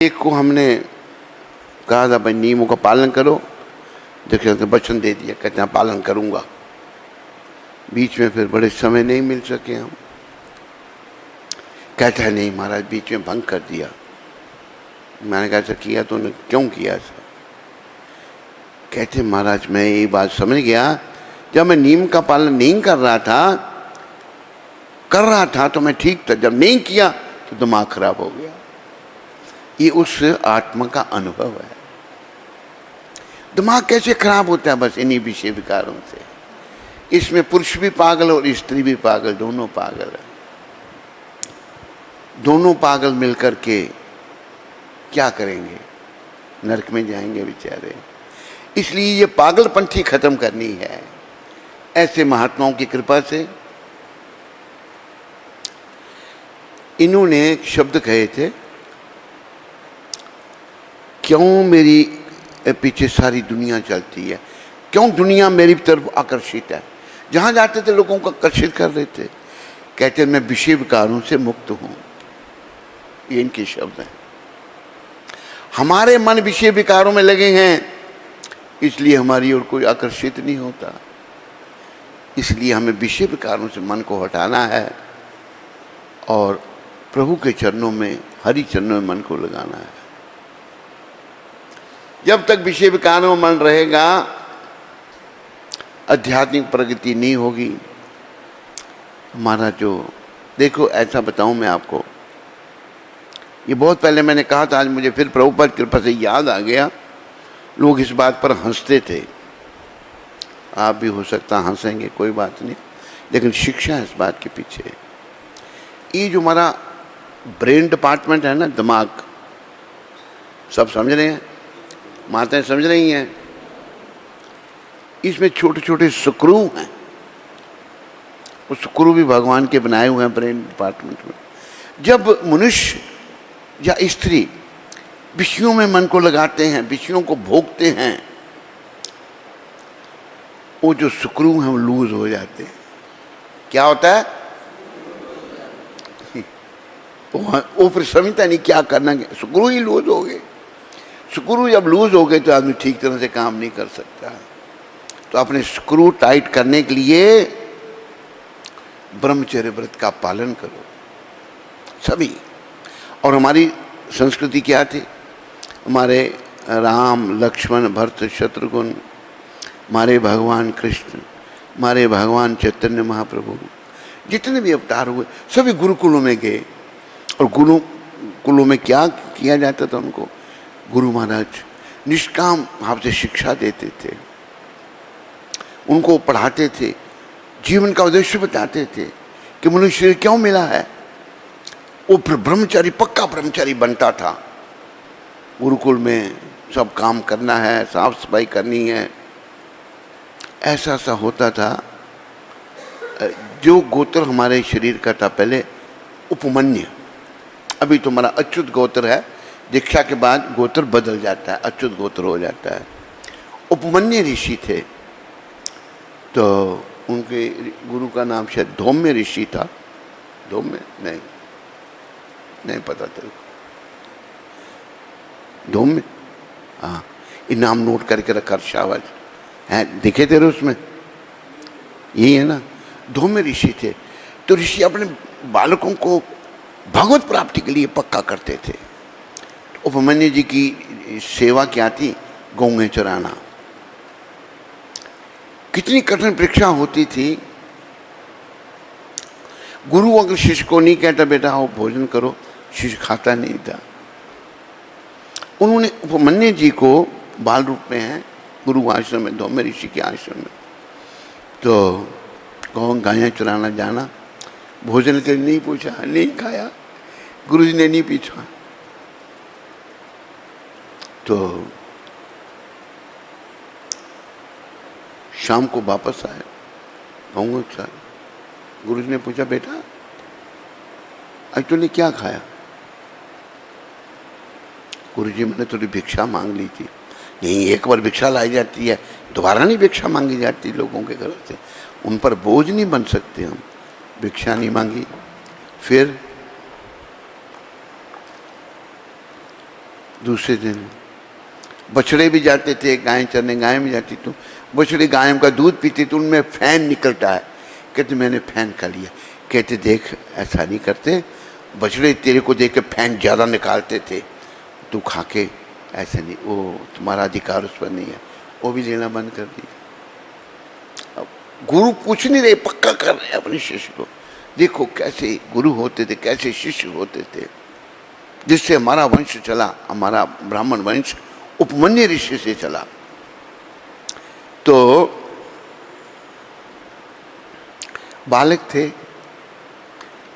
एक को हमने कहा था भाई नियमों का पालन करो, देखिए तो वचन दे दिया, कहते हैं पालन करूंगा। बीच में फिर बड़े समय नहीं मिल सके हम, कहता है नहीं महाराज बीच में भंग कर दिया। मैंने कहा ऐसा किया तो उन्होंने क्यों किया ऐसा? कहते महाराज मैं ये बात समझ गया, जब मैं नियम का पालन नहीं कर रहा था तो मैं ठीक था, जब नहीं किया तो दिमाग खराब हो गया। ये उस आत्मा का अनुभव है। दिमाग कैसे खराब होता है? बस इन्हीं विषय विकारों से। इसमें पुरुष भी पागल और स्त्री भी पागल, दोनों पागल है। दोनों पागल मिलकर के क्या करेंगे? नरक में जाएंगे बेचारे। इसलिए ये पागलपंथी खत्म करनी है। ऐसे महात्माओं की कृपा से इन्होंने एक शब्द कहे थे, क्यों मेरी पीछे सारी दुनिया चलती है, क्यों दुनिया मेरी तरफ आकर्षित है। जहां जाते थे लोगों को आकर्षित कर रहे थे। कहते मैं विषय विकारों से मुक्त हूं, ये इनके शब्द हैं। हमारे मन विषय विकारों में लगे हैं, इसलिए हमारी ओर कोई आकर्षित नहीं होता। इसलिए हमें विषय विकारों से मन को हटाना है और प्रभु के चरणों में, हरि चरणों में मन को लगाना है। जब तक विषय विकारों में मन रहेगा, आध्यात्मिक प्रगति नहीं होगी। हमारा जो देखो, ऐसा बताऊं मैं आपको, ये बहुत पहले मैंने कहा था, आज मुझे फिर प्रभुपाद कृपा से याद आ गया। लोग इस बात पर हंसते थे, आप भी हो सकता हंसेंगे, कोई बात नहीं, लेकिन शिक्षा है इस बात के पीछे। ये जो हमारा ब्रेन डिपार्टमेंट है ना, दिमाग, सब समझ रहे हैं, माताएं समझ रही हैं, इसमें छोटे छोटे स्क्रू हैं। वो स्क्रू भी भगवान के बनाए हुए हैं ब्रेन डिपार्टमेंट में। जब मनुष्य या स्त्री विषयों में मन को लगाते हैं, विषयों को भोगते हैं, वो जो स्क्रू हैं वो लूज हो जाते हैं। क्या होता है? वो फिर समझता नहीं क्या करना, स्क्रू ही लूज हो गए। स्क्रू जब लूज हो गए तो आदमी ठीक तरह से काम नहीं कर सकता। तो अपने स्क्रू टाइट करने के लिए ब्रह्मचर्य व्रत का पालन करो सभी। और हमारी संस्कृति क्या थी? हमारे राम, लक्ष्मण, भरत, शत्रुघ्न, हमारे भगवान कृष्ण, हमारे भगवान चैतन्य महाप्रभु, जितने भी अवतार हुए सभी गुरुकुलों में गए। और गुरुकुलों में क्या किया जाता था? उनको गुरु महाराज निष्काम भाव से शिक्षा देते थे, उनको पढ़ाते थे, जीवन का उद्देश्य बताते थे कि मनुष्य क्यों मिला है। वो ब्रह्मचारी, पक्का ब्रह्मचारी बनता था। गुरुकुल में सब काम करना है, साफ सफाई करनी है, ऐसा सा होता था। जो गोत्र हमारे शरीर का था पहले, उपमन्य, अभी तो हमारा अच्युत गोत्र है, दीक्षा के बाद गोत्र बदल जाता है, अच्युत गोत्र हो जाता है। उपमन्य ऋषि थे, तो उनके गुरु का नाम शायद धौम्य ऋषि था। धौम्य नहीं पता तेरे को? धौम्य, हाँ, ये नाम नोट करके रखा। शाबाश है, दिखे तेरे उसमें, यही है ना? धौम्य ऋषि थे। तो ऋषि अपने बालकों को भगवत प्राप्ति के लिए पक्का करते थे। उपमन्यु जी की सेवा क्या थी? गौएं चराना। कितनी कठिन परीक्षा होती थी। गुरु अगर शिष्य को नहीं कहता बेटा आओ भोजन करो, शिष्य खाता नहीं था। उन्होंने उपमन्यु जी को बाल रूप में है गुरु आश्रम में, धौम्य ऋषि के आश्रम में, तो गायें चराना जाना, भोजन के लिए नहीं पूछा, नहीं खाया, गुरु जी ने नहीं पूछा। तो शाम को वापस आए, कहूँगा क्या? गुरु जी ने पूछा बेटा आज तूने क्या खाया? गुरु जी मैंने थोड़ी भिक्षा मांग ली थी। नहीं, एक बार भिक्षा लाई जाती है, दोबारा नहीं भिक्षा मांगी जाती लोगों के घर से, उन पर बोझ नहीं बन सकते हम। भिक्षा नहीं मांगी। फिर दूसरे दिन बछड़े भी जाते थे, गाय चरने गाय भी जाती, तो बछड़े गायों का दूध पीते तो उनमें फैन निकलता है। कहते मैंने फैन खा लिया। कहते देख ऐसा नहीं करते, बछड़े तेरे को देख के फैन ज़्यादा निकालते थे, तू खा के ऐसे नहीं, वो तुम्हारा अधिकार उस पर नहीं है। वो भी लेना बंद कर दिया। अब गुरु पूछ नहीं रहे, पक्का कर रहे अपने शिष्य को। देखो कैसे गुरु होते थे, कैसे शिष्य होते थे, जिससे हमारा वंश चला। हमारा ब्राह्मण वंश उपमन्यु ऋषि से चला। तो बालक थे,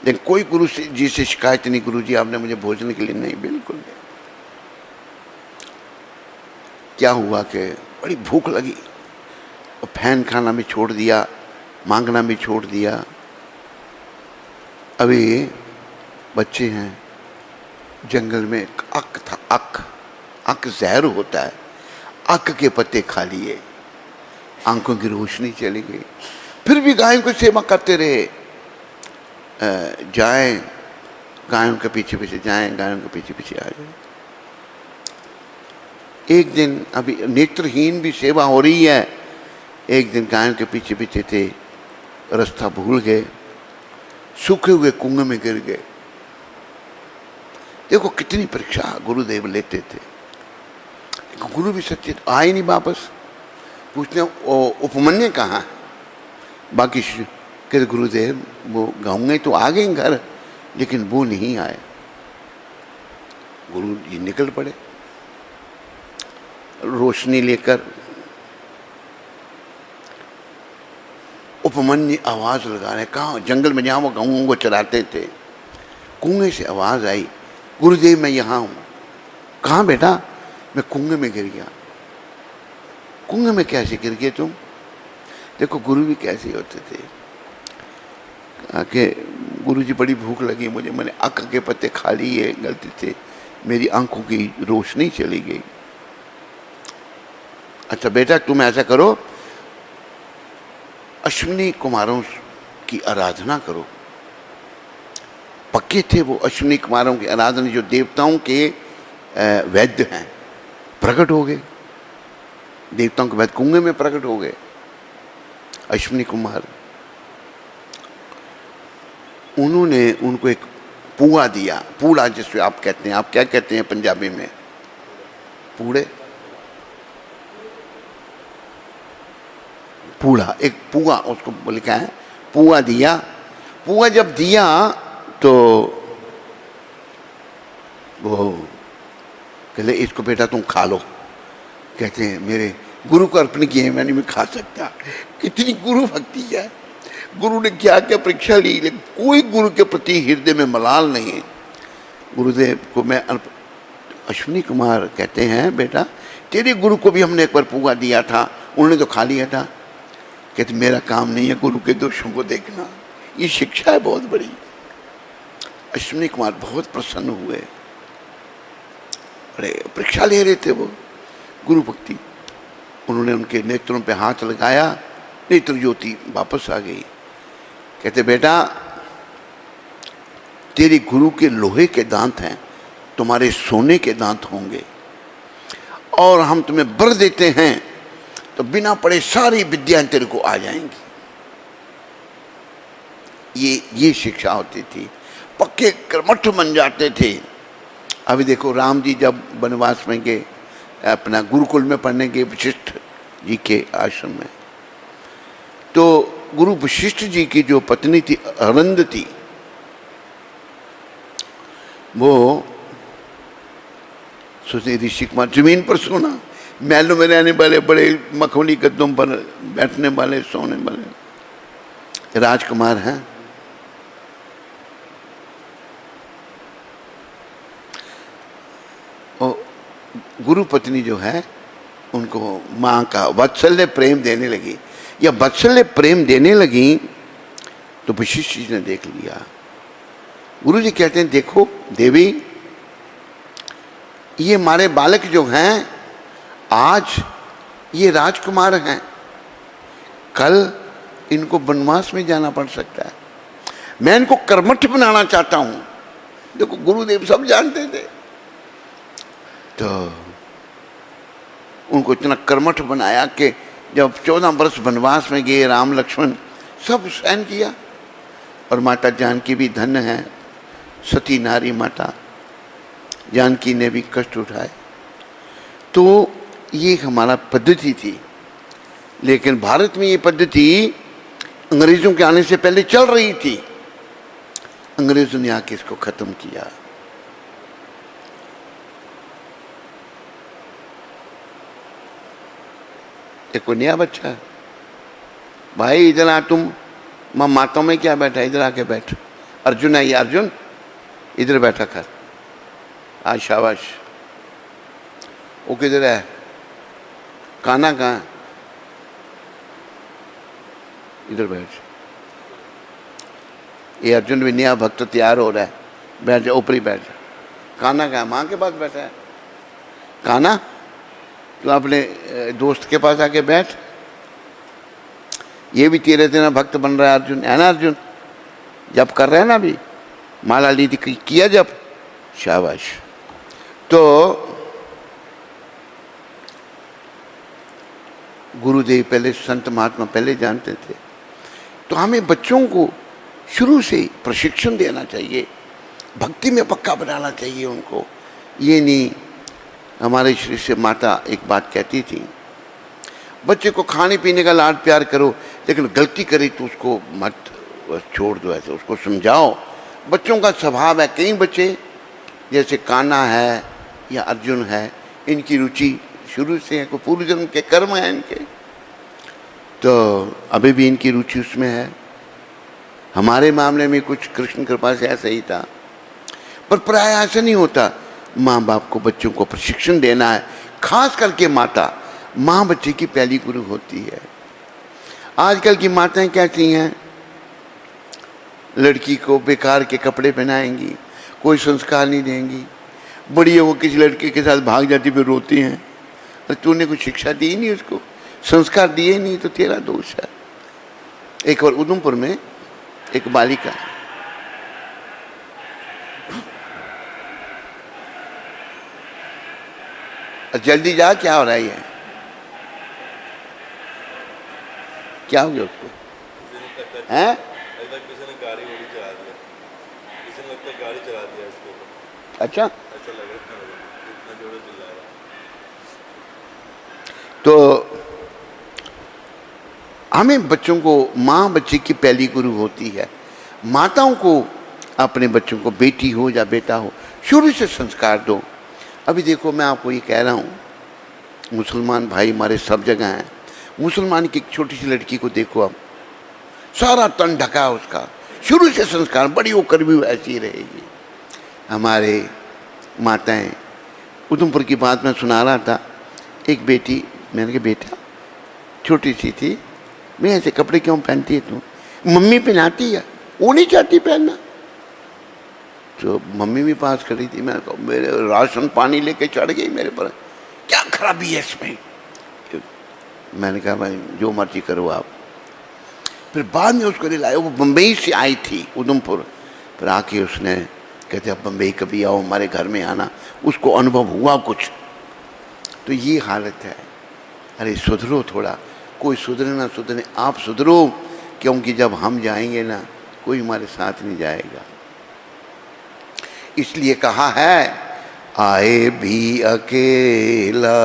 लेकिन कोई गुरु जी से शिकायत नहीं, गुरु जी आपने मुझे भोजन के लिए नहीं, बिल्कुल नहीं। क्या हुआ कि बड़ी भूख लगी, और फैन खाना भी छोड़ दिया, मांगना भी छोड़ दिया। अभी बच्चे हैं, जंगल में एक अक था, अक जहर होता है, अक के पत्ते खा लिए, आंखों की रोशनी चली गई। फिर भी गायों की सेवा करते रहे, जाएं गायों के पीछे पीछे जाएं, गायों के पीछे पीछे आ जाए। एक दिन अभी नेत्रहीन भी सेवा हो रही है, एक दिन गायों के पीछे पीछे थे, रास्ता भूल गए, सूखे हुए कुएं में गिर गए। देखो कितनी परीक्षा गुरुदेव लेते थे। गुरु भी सच्चे आए नहीं वापस, पूछने उपमन्यु कहाँ है, बाकी कहते गुरुदेव वो गाँव गए तो आ गए घर, लेकिन वो नहीं आए। गुरु जी निकल पड़े रोशनी लेकर। उपमन्यु आवाज लगा रहे, कहाँ, जंगल में जहाँ वो गाँवों को चराते थे। कुएं से आवाज आई, गुरुदेव मैं यहाँ हूँ। कहाँ बेटा? मैं कुएं में गिर गया। कुएं में कैसे गिर गए तुम? देखो गुरु भी कैसे होते थे। कि गुरु जी बड़ी भूख लगी मुझे, मैंने अक के पत्ते खा लिए गलती से, मेरी आंखों की रोशनी चली गई। अच्छा बेटा तुम ऐसा करो, अश्विनी कुमारों की आराधना करो। पक्के थे वो अश्विनी कुमारों की आराधना, जो देवताओं के वैद्य हैं, प्रकट हो गए। देवताओं के वैद्य कुएं में प्रकट हो गए अश्विनी कुमार। उन्होंने उनको एक पूआ दिया, पूड़ा जिससे आप कहते हैं, आप क्या कहते हैं पंजाबी में? पूड़े, पूड़ा, एक पूआ उसको लिखा है, पूआ दिया। पूआ जब दिया तो वो कहले इसको बेटा तुम खा लो। कहते हैं मेरे गुरु को अर्पण किए, मैं नहीं खा सकता। कितनी गुरु भक्ति है। गुरु ने क्या क्या परीक्षा ली, लेकिन कोई गुरु के प्रति हृदय में मलाल नहीं है। गुरुदेव को मैं अश्विनी कुमार कहते हैं बेटा तेरे गुरु को भी हमने एक बार पूआ दिया था, उन्होंने तो खा लिया था। कहते मेरा काम नहीं है गुरु के दोषों को देखना, ये शिक्षा है बहुत बड़ी। अश्विनी कुमार बहुत प्रसन्न हुए, अरे परीक्षा ले रहे थे वो गुरु भक्ति। उन्होंने उनके नेत्रों पे हाथ लगाया, नेत्र ज्योति वापस आ गई। कहते बेटा तेरे गुरु के लोहे के दांत हैं, तुम्हारे सोने के दांत होंगे, और हम तुम्हें वर देते हैं तो बिना पढ़े सारी विद्याएं तेरे को आ जाएंगी। ये शिक्षा होती थी, पक्के कर्मठ बन जाते थे। अभी देखो राम जी जब वनवास में गए, अपना गुरुकुल में पढ़ने के वशिष्ठ जी के आश्रम में, तो गुरु वशिष्ठ जी की जो पत्नी थी अरुंधति, वो सोचे ऋषि कुमार जमीन पर सोना, महलों में रहने वाले, बड़े मखमली गद्दों पर बैठने वाले, सोने वाले राजकुमार हैं। और गुरु पत्नी जो है उनको माँ का वात्सल्य प्रेम देने लगी, या वात्सल्य प्रेम देने लगी, तो वशिष्ठ जी ने देख लिया। गुरु जी कहते हैं देखो देवी, ये हमारे बालक जो हैं आज ये राजकुमार हैं, कल इनको वनवास में जाना पड़ सकता है, मैं इनको कर्मठ बनाना चाहता हूं। देखो गुरुदेव सब जानते थे, तो उनको इतना कर्मठ बनाया कि जब 14 वर्ष वनवास में गए राम लक्ष्मण, सब सहन किया। और माता जानकी भी धन्य है, सती नारी माता जानकी ने भी कष्ट उठाए। तो ये हमारा पद्धति थी, लेकिन भारत में ये पद्धति अंग्रेजों के आने से पहले चल रही थी। अंग्रेजों ने आके इसको खत्म किया। एक नया बच्चा है, भाई इधर आ, तुम माताओं में क्या बैठा, इधर आके बैठ। अर्जुन है ये, अर्जुन इधर बैठा कर। आज शाबाश। वो किधर है, काना कहाँ, इधर बैठ। ये अर्जुन भी नया भक्त तैयार हो रहा है, बैठ जा, ऊपर ही बैठ जा। काना कहाँ, माँ के पास बैठा है। काना तो अपने दोस्त के पास आके बैठ। ये भी तेरे तेरा भक्त बन रहा है अर्जुन, है ना अर्जुन? जब कर रहे हैं ना, अभी माला ली थी, किया जब, शाबाश। तो गुरुदेव पहले, संत महात्मा पहले जानते थे। तो हमें बच्चों को शुरू से ही प्रशिक्षण देना चाहिए, भक्ति में पक्का बनाना चाहिए उनको। ये नहीं, हमारे श्री से माता एक बात कहती थी, बच्चे को खाने पीने का लाड प्यार करो, लेकिन गलती करे तो उसको मत छोड़ दो, ऐसे उसको समझाओ। बच्चों का स्वभाव है, कई बच्चे जैसे कान्हा है या अर्जुन है, इनकी रुचि शुरू से है, कोई पूर्व जन्म के कर्म है इनके, तो अभी भी इनकी रुचि उसमें है। हमारे मामले में कुछ कृष्ण कृपा से ऐसा ही था, पर प्राय ऐसा नहीं होता। माँ बाप को बच्चों को प्रशिक्षण देना है, खास करके माता, माँ बच्चे की पहली गुरु होती है। आजकल की माताएं कैसी हैं, लड़की को बेकार के कपड़े पहनाएंगी, कोई संस्कार नहीं देंगी। बड़ी वो किसी लड़के के साथ भाग जाती, फिर रोती हैं, अरे तूने कुछ शिक्षा दी नहीं उसको, संस्कार दिए नहीं, तो तेरा दोष है। एक बार उधमपुर में एक बालिका, जल्दी जा, क्या हो रहा है, क्या हो गया उसको, हैं? किसी ने गाड़ी चला दिया, किसी ने लगता है गाड़ी चला दिया इसको। अच्छा, ऐसा लग रहा है, इतना जोर चिल्ला रहा। तो हमें बच्चों को, माँ बच्चे की पहली गुरु होती है। माताओं को अपने बच्चों को, बेटी हो या बेटा हो, शुरू से संस्कार दो। अभी देखो, मैं आपको ये कह रहा हूँ, मुसलमान भाई हमारे सब जगह हैं। मुसलमान की एक छोटी सी लड़की को देखो, अब सारा तन ढका है उसका, शुरू से संस्कार, बड़ी होकर भी ऐसी ही रहेगी। हमारे माताएं, उधमपुर की बात मैं सुना रहा था, एक बेटी, मैंने कहा बेटा छोटी सी थी, मैं ऐसे कपड़े क्यों पहनती है तू? मम्मी पहनाती है, वो नहीं चाहती पहनना। तो मम्मी भी पास खड़ी थी, मैं कहा मेरे राशन पानी लेके चढ़ गई मेरे पर, क्या खराबी है इसमें? मैंने कहा भाई जो मर्जी करो आप। फिर बाद में उसको लाया, वो बम्बई से आई थी उधमपुर, फिर आके उसने कहते अब बम्बई कभी आओ, हमारे घर में आना। उसको अनुभव हुआ कुछ। तो ये हालत है। अरे सुधरो थोड़ा, कोई सुधरे ना सुधरे, आप सुधरो, क्योंकि जब हम जाएंगे ना, कोई हमारे साथ नहीं जाएगा। इसलिए कहा है, आए भी अकेला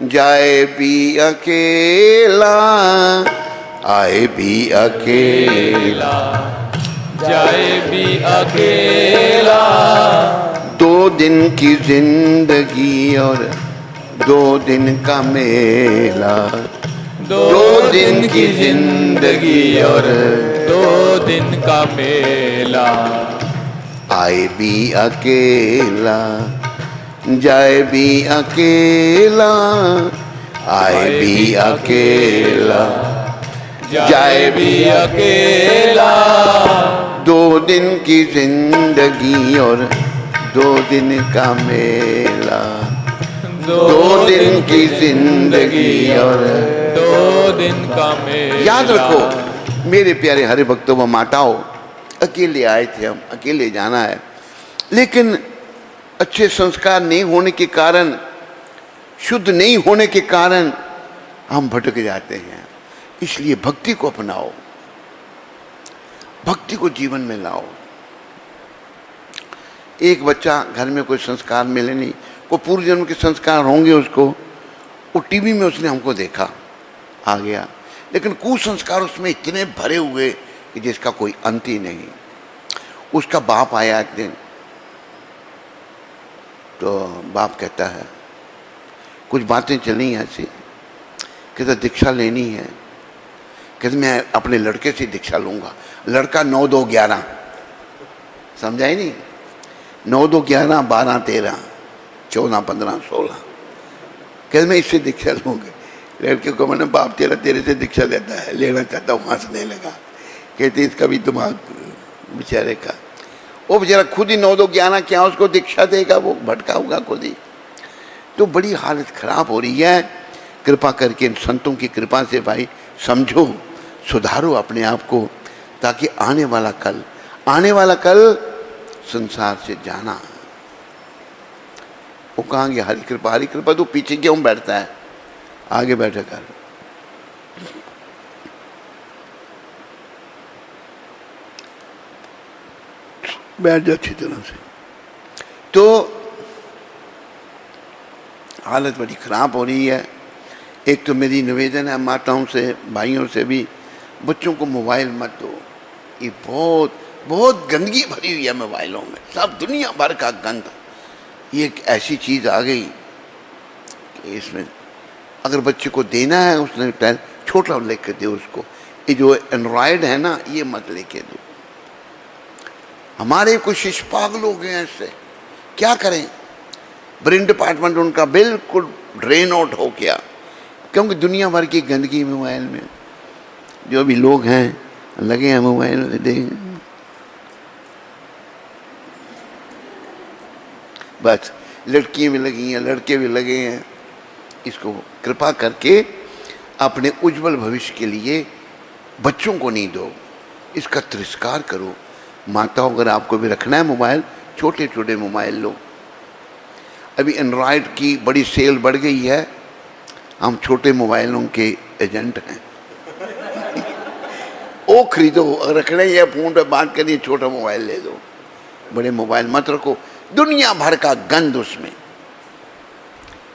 जाए भी अकेला, आए भी अकेला जाए भी अकेला। 2 दिन की जिंदगी और 2 दिन का मेला, 2 दिन की जिंदगी और 2 दिन का मेला। आए भी अकेला जाए भी अकेला, आए भी अकेला जाए भी अकेला। 2 दिन की जिंदगी और 2 दिन का मेला, 2 दिन की जिंदगी और 2 दिन का मेला। याद रखो मेरे प्यारे हरे भक्तों व माताओं, अकेले आए थे हम, अकेले जाना है, लेकिन अच्छे संस्कार नहीं होने के कारण, शुद्ध नहीं होने के कारण हम भटक जाते हैं। इसलिए भक्ति को अपनाओ, भक्ति को जीवन में लाओ। एक बच्चा घर में कोई संस्कार मिले नहीं, कोई पूर्व जन्म के संस्कार होंगे उसको, वो टीवी में उसने हमको देखा आ गया, लेकिन कुसंस्कार उसमें इतने भरे हुए कि जिसका कोई अंत ही नहीं। उसका बाप आया एक दिन, तो बाप कहता है, कुछ बातें चली ऐसी, कहता दीक्षा लेनी है, कहते मैं अपने लड़के से दीक्षा लूंगा। लड़का 9 2 11, समझा ही नहीं, 9 2 11 12 13 14 15 16, कहते मैं इससे दीक्षा लूंगा। लड़के को मैंने बाप तेरे से दीक्षा लेता है, लेना चाहता हूँ, हंसने लगा। कहते इसका भी दिमाग बेचारे का, वो बेचारा खुद ही 9 2 11 क्या उसको दीक्षा देगा, वो भटका होगा खुद ही। तो बड़ी हालत खराब हो रही है। कृपा करके संतों की कृपा से भाई समझो, सुधारो अपने आप को, ताकि आने वाला कल संसार से जाना। वो कहेंगे हरि कृपा, तो पीछे क्यों बैठता है, आगे बैठा कर। बैठ जाओ अच्छी तरह से। तो हालत बड़ी खराब हो रही है। एक तो मेरी निवेदन है माताओं से, भाइयों से भी, बच्चों को मोबाइल मत दो। ये बहुत गंदगी भरी हुई है मोबाइलों में, सब दुनिया भर का गंद। ये एक ऐसी चीज़ आ गई कि इसमें अगर बच्चे को देना है, उसने छोटा लेके दो उसको। ये जो एंड्रॉयड है ना, ये मत लेके दो। हमारे कुछ शिष्य पागल हो गए हैं इससे, क्या करें। ब्रेन डिपार्टमेंट उनका बिल्कुल ड्रेन आउट हो गया, क्योंकि दुनिया भर की गंदगी मोबाइल में। जो भी लोग हैं लगे हैं मोबाइल में देख, बस लड़कियां भी लगी हैं, लड़के भी लगे हैं। इसको कृपा करके अपने उज्जवल भविष्य के लिए बच्चों को नहीं दो, इसका तिरस्कार करो। माताओं, अगर आपको भी रखना है मोबाइल, छोटे छोटे मोबाइल लो। अभी एंड्रॉयड की बड़ी सेल बढ़ गई है, हम छोटे मोबाइलों के एजेंट हैं। वो खरीदो, रखना ही है, फोन पे बात करनी है, छोटा मोबाइल ले दो, बड़े मोबाइल मत रखो। दुनिया भर का गंद उसमें।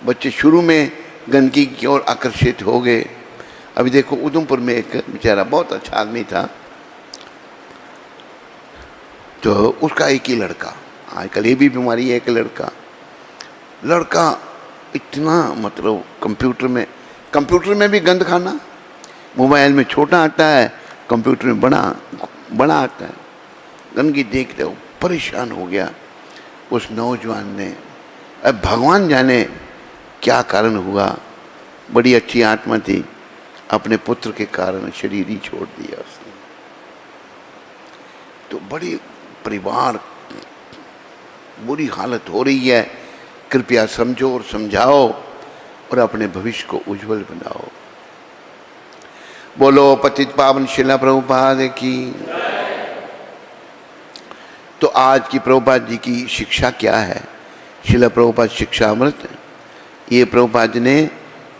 बच्चे शुरू में गंदगी की ओर आकर्षित हो गए। अभी देखो उधमपुर में एक बेचारा बहुत अच्छा आदमी था, तो उसका एक ही लड़का, आजकल ये भी बीमारी है, एक लड़का इतना, मतलब कंप्यूटर में भी गंद खाना, मोबाइल में छोटा आता है, कंप्यूटर में बड़ा आता है। गंदगी देखते हो परेशान हो गया उस नौजवान ने। अब भगवान जाने क्या कारण हुआ, बड़ी अच्छी आत्मा थी, अपने पुत्र के कारण शरीर ही छोड़ दिया उसने। तो बड़ी परिवार बुरी हालत हो रही है। कृपया समझो और समझाओ और अपने भविष्य को उज्जवल बनाओ। बोलो पतित पावन शिला प्रभुपाद की। तो आज की प्रभुपाद जी की शिक्षा क्या है? शिला प्रभुपाद शिक्षा अमृत। ये प्रभुपाद जी ने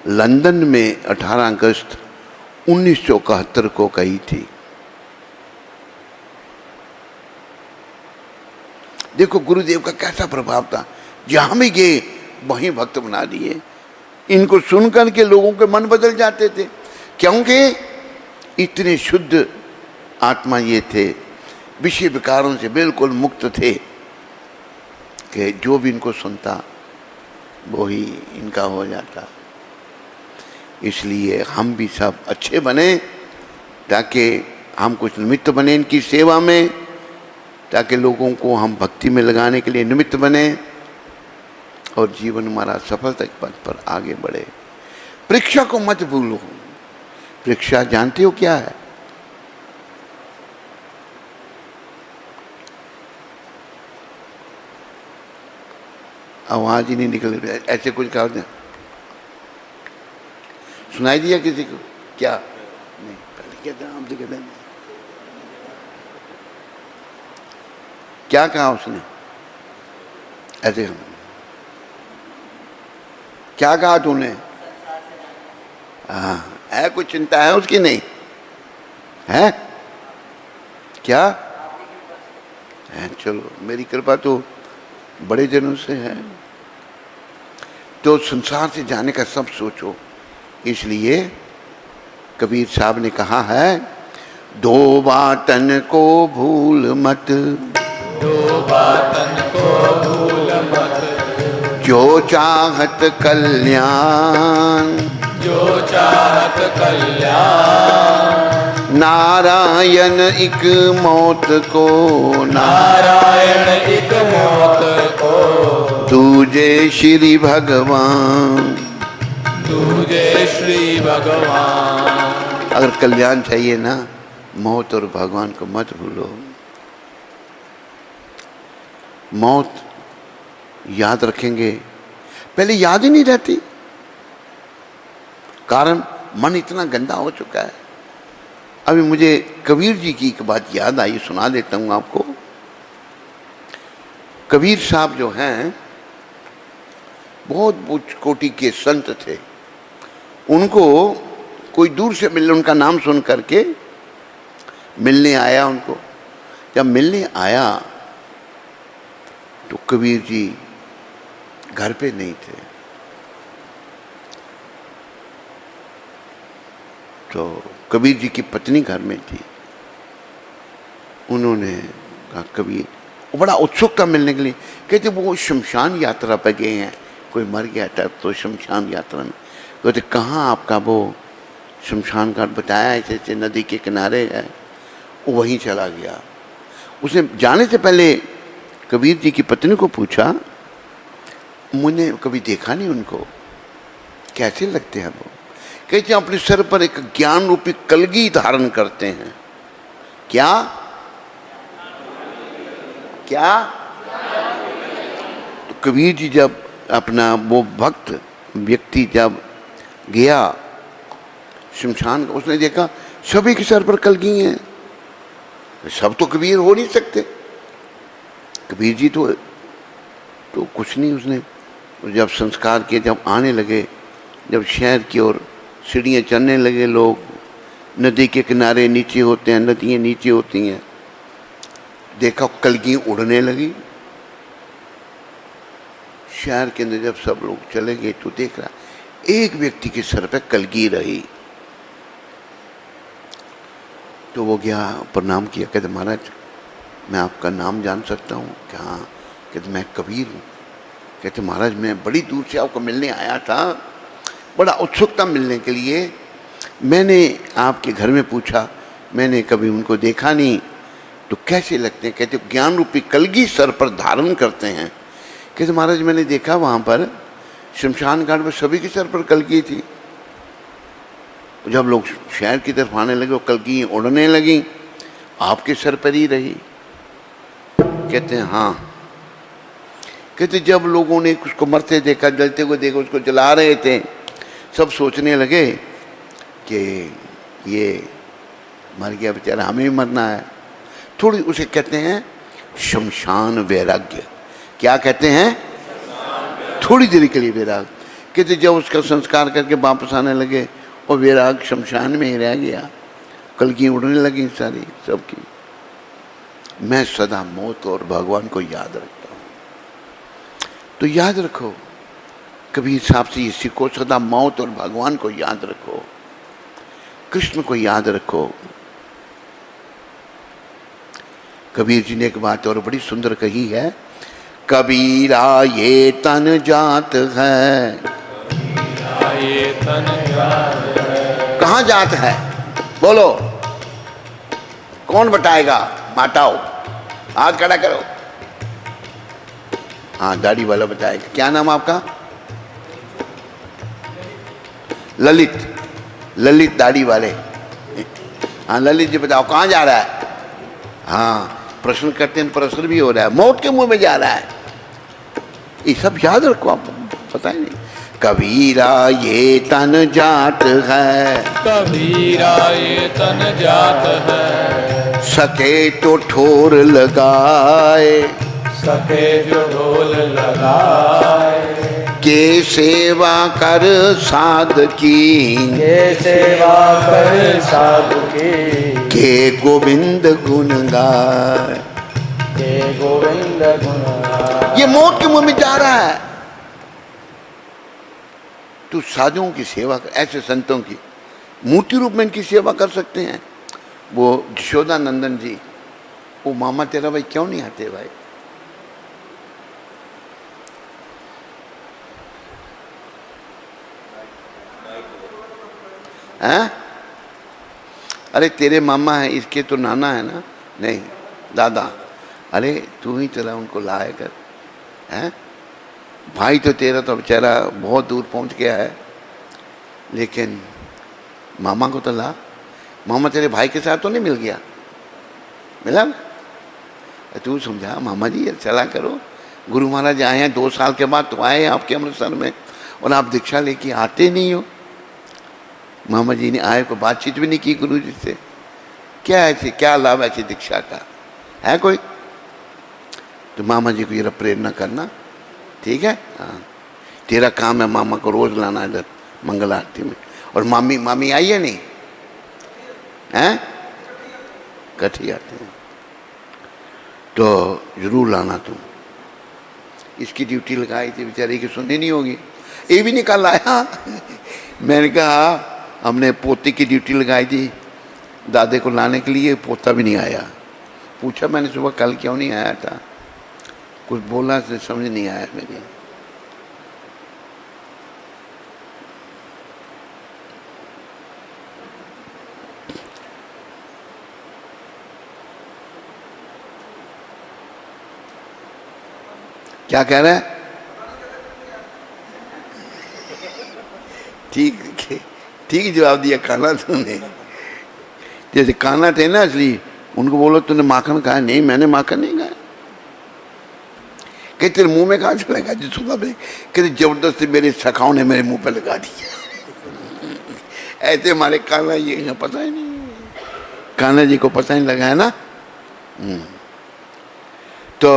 लंदन में 18 अगस्त 1971 को कही थी। देखो गुरुदेव का कैसा प्रभाव था, जहां भी गए वहीं भक्त बना दिए। इनको सुनकर के लोगों के मन बदल जाते थे, क्योंकि इतने शुद्ध आत्मा ये थे, विषय विकारों से बिल्कुल मुक्त थे कि जो भी इनको सुनता वो ही इनका हो जाता। इसलिए हम भी सब अच्छे बने, ताकि हम कुछ निमित्त बने इनकी सेवा में, ताकि लोगों को हम भक्ति में लगाने के लिए निमित्त बने और जीवन हमारा सफलता के पथ पर आगे बढ़े। परीक्षा को मत भूलो। परीक्षा जानते हो क्या है? आवाज ही नहीं निकल रही, ऐसे कुछ कहा था, सुनाई दिया किसी को? क्या नहीं, पहले क्या था आपसे कहते हैं, क्या कहा उसने? ऐसे हम क्या कहा तूने? हाँ, है कुछ चिंता है उसकी? नहीं है क्या है? चलो, मेरी कृपा तो बड़े जनों से है। तो संसार से जाने का सब सोचो। इसलिए कबीर साहब ने कहा है, दो बातन को भूल मत, दो बातन को भूल मत, जो चाहत कल्याण, जो चाहत कल्याण, नारायण एक मौत को, नारायण एक मौत को, दूजे श्री भगवान, तुझे श्री भगवान। अगर कल्याण चाहिए ना, मौत और भगवान को मत भूलो। मौत याद रखेंगे, पहले याद ही नहीं रहती, कारण मन इतना गंदा हो चुका है। अभी मुझे कबीर जी की एक बात याद आई, सुना देता हूं आपको। कबीर साहब जो हैं बहुत उच्च कोटि के संत थे। उनको कोई दूर से मिलने, उनका नाम सुन करके मिलने आया उनको। जब मिलने आया तो कबीर जी घर पे नहीं थे। तो कबीर जी की पत्नी घर में थी। उन्होंने कहा, कबीर, वो बड़ा उत्सुक था मिलने के लिए। कहते वो शमशान यात्रा पर गए हैं, कोई मर गया था तो शमशान यात्रा में। कहते कहाँ आपका वो शमशान घाट बताया, ऐसे ऐसे नदी के किनारे है। वो वहीं चला गया। उसने जाने से पहले कबीर जी की पत्नी को पूछा, मुझे कभी देखा नहीं उनको, कैसे लगते हैं वो? कहते अपने सर पर एक ज्ञान रूपी कलगी धारण करते हैं। क्या क्या? तो कबीर जी जब अपना वो भक्त व्यक्ति जब गया शमशान, उसने देखा सभी के सर पर कलगी हैं। सब तो कबीर हो नहीं सकते। कबीर जी तो कुछ नहीं। उसने जब संस्कार किए, जब आने लगे, जब शहर की ओर सीढ़ियाँ चढ़ने लगे लोग, नदी के किनारे नीचे होते हैं, नदियाँ नीचे होती हैं, देखा कलगी उड़ने लगी। शहर के अंदर जब सब लोग चले गए तो देख रहा एक व्यक्ति के सर पे कलगी रही। तो वो गया, प्रणाम किया। कहते महाराज, मैं आपका नाम जान सकता हूँ? क्या? हाँ। कहते मैं कबीर हूँ। कहते महाराज, मैं बड़ी दूर से आपको मिलने आया था, बड़ा उत्सुक था मिलने के लिए। मैंने आपके घर में पूछा, मैंने कभी उनको देखा नहीं, तो कैसे लगते हैं? कहते ज्ञान रूपी कलगी सर पर धारण करते हैं। कहते महाराज, मैंने देखा वहाँ पर शमशान घाट पर सभी के सर पर कलगी थी। जब लोग शहर की तरफ आने लगे, वो कलगी उड़ने लगी, आपके सर पर ही रही। कहते हैं हाँ। कहते जब लोगों ने उसको मरते देखा, जलते हुए देखा, उसको जला रहे थे, सब सोचने लगे कि ये मर गया बेचारा, हमें भी मरना है। थोड़ी उसे कहते हैं शमशान वैराग्य। क्या कहते हैं? थोड़ी देर के लिए वैराग। कहते जब उसका संस्कार करके वापस आने लगे, और वैराग शमशान में ही रह गया, कलगी उड़ने लगी सारी सबकी। मैं सदा मौत और भगवान को याद रखता हूँ। तो याद रखो, कबीर साहब से ये सीखो, सदा मौत और भगवान को याद रखो, कृष्ण को याद रखो। कबीर जी ने एक बात और बड़ी सुंदर कही है, कबीरा ये तन जात है। ये तन जात है। कहाँ जात है? बोलो, कौन बताएगा? माताओ, हाथ खड़ा करो। हाँ, दाढ़ी वाला बताएगा। क्या नाम आपका? ललित। ललित दाढ़ी वाले। हाँ ललित जी, बताओ कहाँ जा रहा है? हाँ, प्रश्न करते हैं, प्रश्न भी हो रहा है, मौत के मुंह में जा रहा है। ये सब याद रखो, आपको पता ही नहीं। कबीरा ये तन जात है, कबीरा ये तन जात है। सके तो ठोर लगाए, सखे जो ढोल लगाए। के सेवा कर साध की, के सेवा कर साधु की, के गोविंद गुण गाए। के गोविंद गुण गाए। ये मौत के मुंह में जा रहा है। तू साधुओं की सेवा कर, ऐसे संतों की मूर्ति रूप में इनकी सेवा कर सकते हैं। वो यशोदा नंदन जी, वो मामा तेरा भाई क्यों नहीं आते भाई? हैं? अरे तेरे मामा है, इसके तो नाना है ना? नहीं, दादा। अरे तू ही चला उनको लाया कर। हैं? भाई तो तेरा तो बेचारा बहुत दूर पहुंच गया है, लेकिन मामा को तो ला। मामा तेरे भाई के साथ तो नहीं मिल गया? मिला ना? तू समझा मामा जी, चला करो। गुरु महाराज आए हैं 2 साल के बाद, तो आए हैं आपके अमृतसर में और आप दीक्षा लेके आते नहीं हो। मामा जी ने आए को बातचीत भी नहीं की गुरु जी से। क्या ऐसे, क्या लाभ ऐसी दीक्षा का है कोई? तो मामा जी को ये प्रेरणा करना, ठीक है? हाँ, तेरा काम है मामा को रोज लाना इधर मंगल आरती में। और मामी आई है नहीं हैं? कठी आते हैं तो जरूर लाना तुम। इसकी ड्यूटी लगाई थी बेचारी की, सुननी नहीं होगी। ये भी निकल आया। मैंने कहा हमने पोते की ड्यूटी लगाई थी दादे को लाने के लिए, पोता भी नहीं आया। पूछा मैंने सुबह कल क्यों नहीं आया था, कुछ बोला से समझ नहीं आया मेरी। क्या कह रहा है? ठीक जवाब दिया काना तूने। जैसे काना थे ना असली, उनको बोलो तूने माखन खाया? नहीं मैंने माखन नहीं खाया। कहते तेरे मुंह में कहाँ से लगा जी सुबह पे? कहते जबरदस्ती मेरे सखाओं ने मेरे मुंह पे लगा दिया। ऐसे हमारे काना जी को पता ही नहीं, काना जी को पता नहीं लगा है ना। तो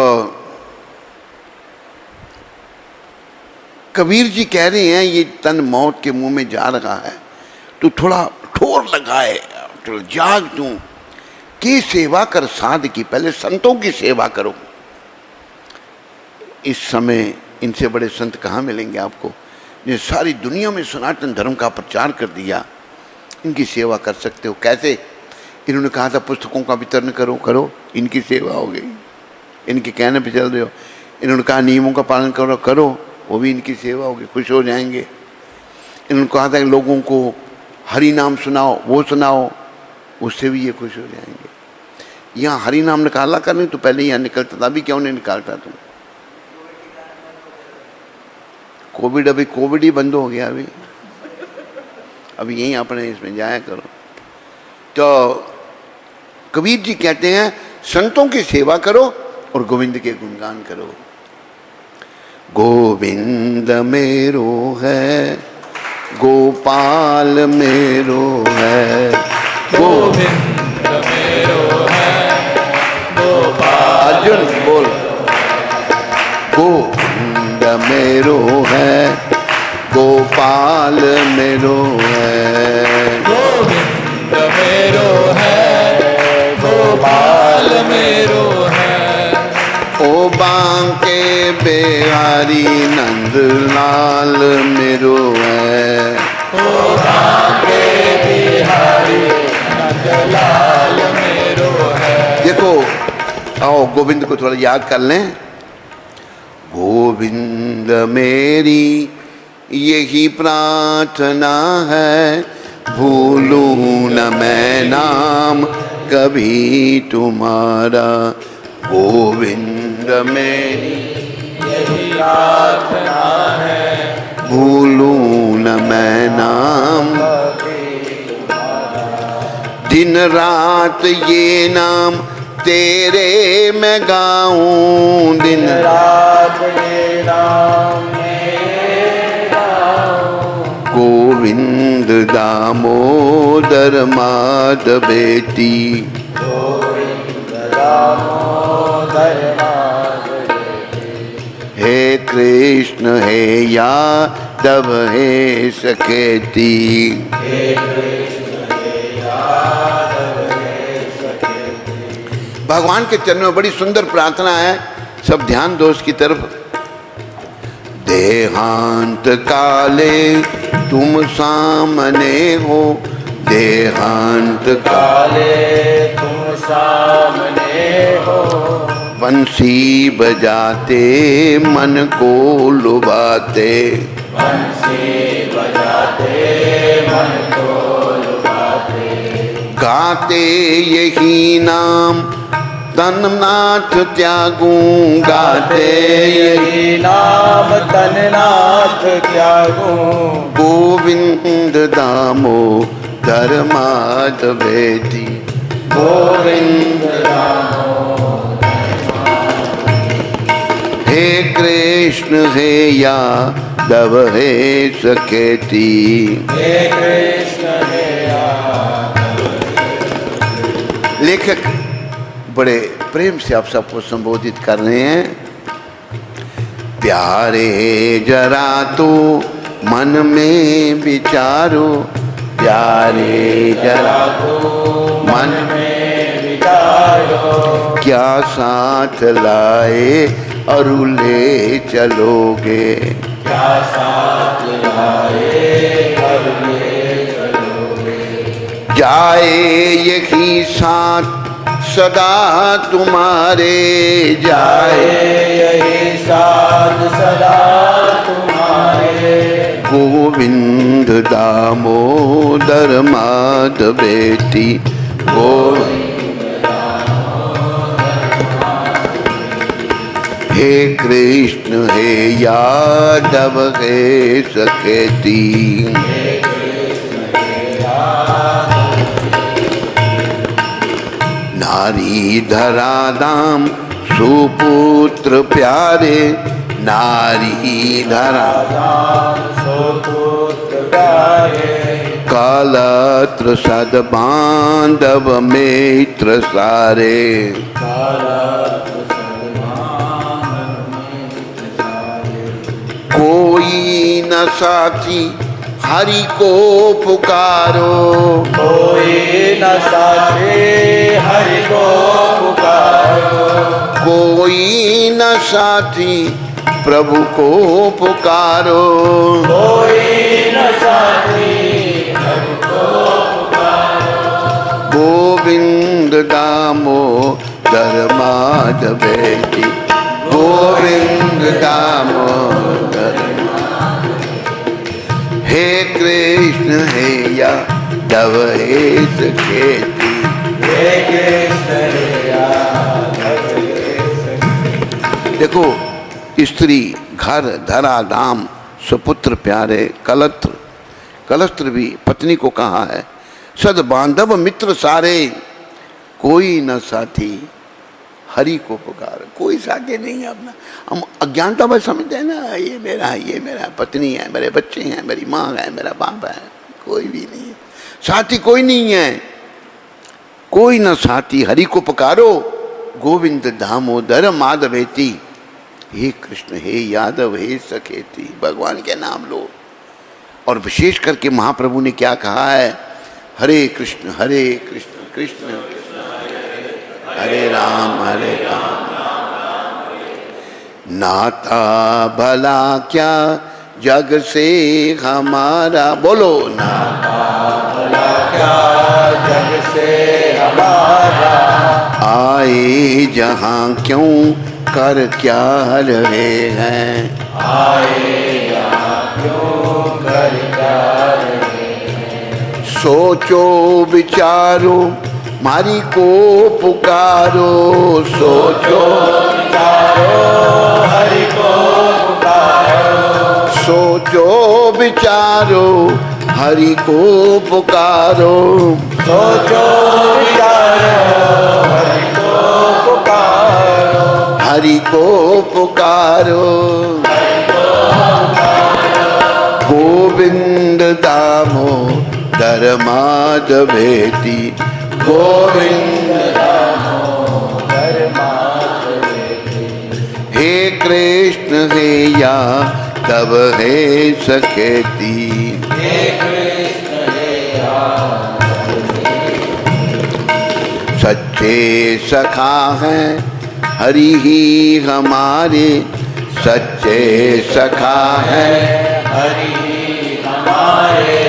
कबीर जी कह रहे हैं ये तन मौत के मुंह में जा रहा है, तो थोड़ा ठोर लगाए, तो जाग तू की सेवा कर साध की। पहले संतों की सेवा करो। इस समय इनसे बड़े संत कहाँ मिलेंगे आपको, जिन्हें सारी दुनिया में सनातन धर्म का प्रचार कर दिया। इनकी सेवा कर सकते हो। कैसे? इन्होंने कहा था पुस्तकों का वितरण करो, इनकी सेवा हो गई। इनके कहने पे चल रहे हो। इन्होंने कहा नियमों का पालन करो, वो भी इनकी सेवा होगी, खुश हो जाएंगे। इन्होंने कहा था कि लोगों को हरि नाम सुनाओ, वो सुनाओ, उससे भी ये खुश हो जाएंगे। यहाँ हरि नाम निकाला करने तो पहले यहाँ निकलता था, अभी क्यों नहीं निकालता तुम? कोविड ही बंद हो गया अभी यहीं अपने इसमें जाया करो। तो कबीर जी कहते हैं संतों की सेवा करो और गोविंद के गुणगान करो। गोविंद मेरो है, गोपाल मेरो है, गोविंद मेरो है, गोपाल। अर्जुन बोल। गोविंद मेरो है, गोपाल मेरो है, गोविंद मेरो है, गोपाल मेरो है। ओ बांके बिहारी नंद लाल मेरो है, ओ बांके बिहारी नंद लाल मेरो है। देखो आओ गोविंद को थोड़ा याद कर लें। गोविंद मेरी यही प्रार्थना है, भूलूं न मैं नाम कभी तुम्हारा। गोविंद मेरी यही प्रार्थना है, भूलूं न मैं नाम, दिन रात ये नाम तेरे मैं गाऊं, दिन रात ये नाम मेरे गाऊं। गोविंद दामोदर माधवेति, गोविंद दामोदर माधवेति। कृष्ण हे यादव हे सखेती। भगवान के चरणों में बड़ी सुंदर प्रार्थना है, सब ध्यान दो उसकी तरफ। देहांत काले तुम सामने हो, देहांत काले तुम सामने हो, बंसी बजाते मन को लुभाते, बंसी बजाते मन को लुभाते, गाते यही नाम तननाथ त्यागूं, गाते यही नाम तननाथ त्यागूं, गोविंद दामोदर माधवेति, गोविंद हे कृष्ण हे यादव हे सखेती। हे कृष्ण हे लेखक बड़े प्रेम से आप सबको संबोधित कर रहे हैं। प्यारे जरा तो मन में विचारो, प्यारे जरा तो मन में विचारो, क्या साथ लाए और ले चलोगे, क्या साथ लाए और ले चलोगे, जाए यही साथ सदा तुम्हारे, जाए यही साथ सदा तुम्हारे, गोविंद दामोदर माधवेति, गोविंद हे कृष्ण हे यादव हे सखेती। नारी धरा दाम सुपुत्र प्यारे, नारी धरा सुपुत्र प्यारे, कालत्र सद बांधव मित्र सारे, कोई न साथी हरि को पुकारो, कोई न साथी हरि को पुकारो, कोई न साथी प्रभु को पुकारो, कोई न साथी प्रभु को पुकारो, गोविंद दामोदर माधवेति, गोविंद दामोदर। हे कृष्ण हे यादव हे सखेती, हे कृष्ण हे यादव हे सखेती। देखो स्त्री घर धरा धाम सुपुत्र प्यारे, कलत्र, कलत्र भी पत्नी को कहा है, सद बांधव मित्र सारे, कोई न साथी हरि को पुकार, कोई साथी नहीं है अपना। हम अज्ञानता में समझते हैं ना, ये मेरा पत्नी है, मेरे बच्चे हैं, मेरी माँ है, मेरा बाप है, कोई भी नहीं है, साथी कोई नहीं है, कोई न साथी हरि को पुकारो, गोविंद दामोदर माधवेति, हे कृष्ण हे यादव हे सखेती, भगवान के नाम लो। और विशेष करके महाप्रभु ने क्या कहा है, हरे कृष्ण कृष्ण कृष्ण हरे राम नाता भला क्या जग से हमारा, बोलो नाता भला क्या जग से हमारा, आए जहाँ क्यों कर क्या रहे हैं, आए यहाँ क्यों कर क्या रहे हैं, सोचो विचारो मारी को पुकारो, सोचो विचारो हरि को पुकारो, सोचो विचारो हरि को पुकारो, सोचो विचारो हरि को पुकारो, हरि को पुकारो, गोविंद दामोदर माधवेति, गोविंद दामोदर माधवेति, हे कृष्ण कृष्ण है या तब है सखेती। हे कृष्ण हे याद। सच्चे सखा हैं हरि ही हमारे, सच्चे सखा हैं हरि हमारे।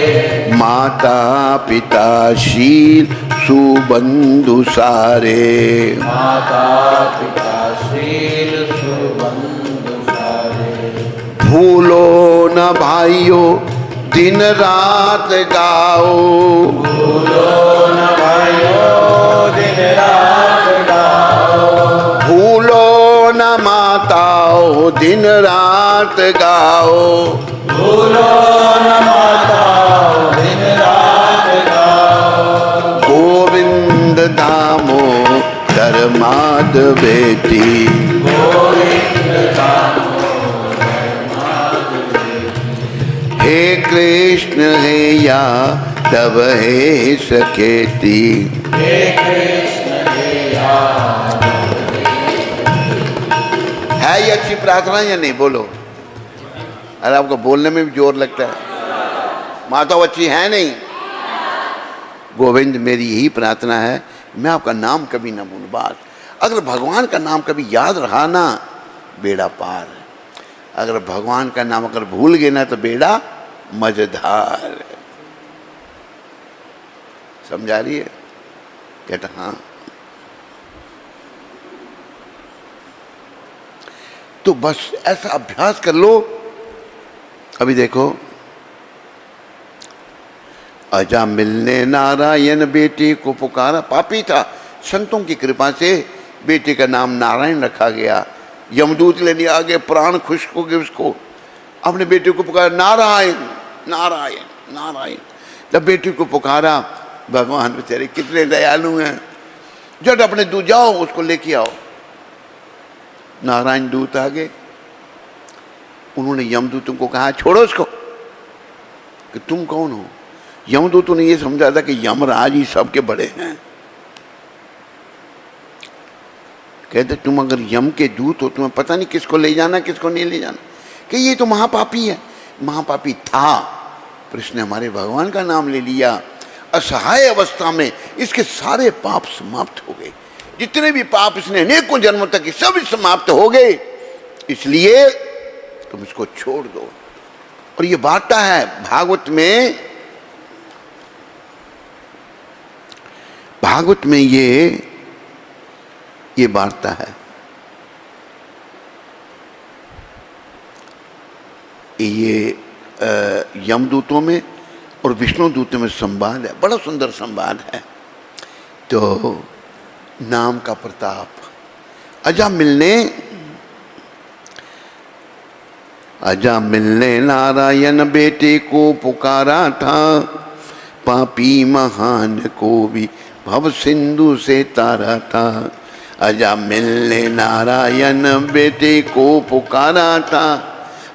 माता पिता शील सुबंधु सारे। माता पिता शील सुबंधु सारे। भूलो न भाइयों दिन रात गाओ। भूलो न भाइयों दिन रात गाओ। भूलो न माताओं दिन रात गाओ। भूलो न माताओं दिन रात गाओ। गोविंद दामोदर माधवेति। गोविंद हे कृष्ण हे यादव हे सखेती। हे कृष्ण हे याद। है ये अच्छी प्रार्थना या नहीं? बोलो। अरे आपको बोलने में भी जोर लगता है। माता अच्छी है नहीं? गोविंद मेरी यही प्रार्थना है, मैं आपका नाम कभी ना भूलूं। बात अगर भगवान का नाम कभी याद रहा ना, बेड़ा पार है। अगर भगवान का नाम अगर भूल गए ना, तो बेड़ा मजेदार है। समझा रही है? कहता हाँ। तो बस ऐसा अभ्यास कर लो। अभी देखो, अजा मिलने नारायण बेटे को पुकारा। पापी था, संतों की कृपा से बेटे का नाम नारायण रखा गया। यमदूत लेने आ गए, प्राण खुश हो गए उसको। अपने बेटे को पुकारा, नारायण नारायण नारायण। जब बेटे को पुकारा, भगवान बेचारे कितने दयालु हैं, जब अपने दूत जाओ उसको लेके आओ। नारायण दूत आ गए। उन्होंने यमदूतों को कहा, छोड़ो उसको। कि तुम कौन हो? यमदूतों ने ये समझा था कि यमराज ही सबके बड़े हैं। कहते तुम अगर यम के दूत हो, तुम्हें पता नहीं किसको ले जाना किसको नहीं ले जाना। कि ये तो महापापी है। महापापी था, पर इसने हमारे भगवान का नाम ले लिया। असहाय अवस्था में इसके सारे पाप समाप्त हो गए। जितने भी पाप इसने अनेकों जन्मों तक की, सब समाप्त हो गए। इसलिए तुम इसको छोड़ दो। और ये वार्ता है भागवत में। भागवत में ये वार्ता है। ये यमदूतों में और विष्णु दूतों में संवाद है। बड़ा सुंदर संवाद है। तो नाम का प्रताप। अजा मिलने नारायण बेटे को पुकारा था। पापी महान को भी भव सिंधु से तारा था। अजा मिलने नारायण बेटे को पुकारा था।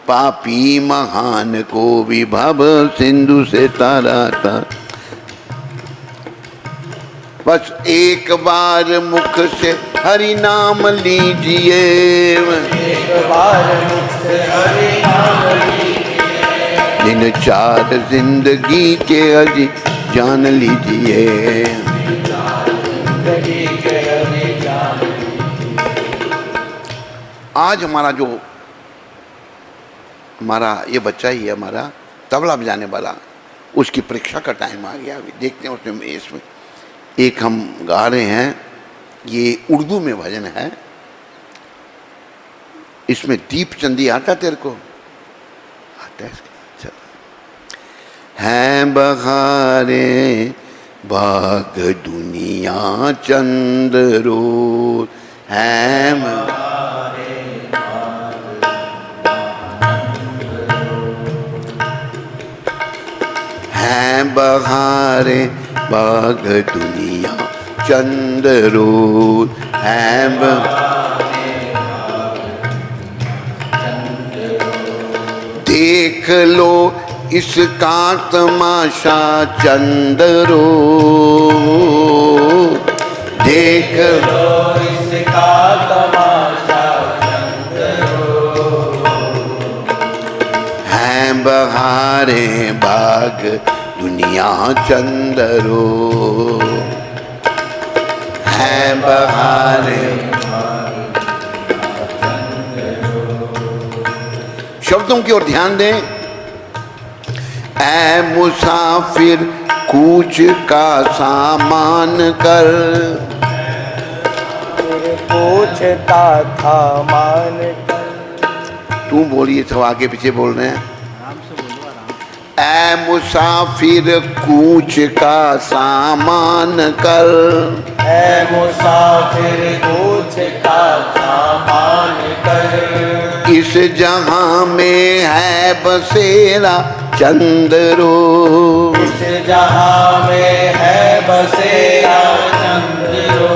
पापी महान को भी भव सिंधु से तारा था। बस एक बार मुख से हरि नाम लीजिए। एक बार मुख से हरि नाम लीजिए। दिन चार जिंदगी के अजी जान लीजिए। जिंदगी के हरि जान लीजिए। आज हमारा ये बच्चा ही है, हमारा तबला बजाने वाला, उसकी परीक्षा का टाइम आ गया। अभी देखते हैं उसमें इसमें एक हम गा रहे हैं। ये उर्दू में भजन है। इसमें दीप चंदी आता तेरे को? आता है इसके? चल। हैं बहारे बाग दुनिया चंद रोज। हैं बहारे बाग दुनिया चंद रोज। हैं देख लो इसका तमाशा चंद रोज। देख लो इसका तमाशा चंद रोज। बहारे बाग दुनिया चंदरो, है बहारे। शब्दों की ओर ध्यान दें। ऐ मुसाफिर कूच का सामान कर, पूछता था मान कर। तू बोलिए, सब आगे पीछे बोल रहे हैं। ऐ मुसाफिर कूच का सामान कर, ऐ मुसाफिर कूच का सामान कर। इस जहां में है बसेरा चंद्रो, इस जहां में है बसेरा चंद्रो।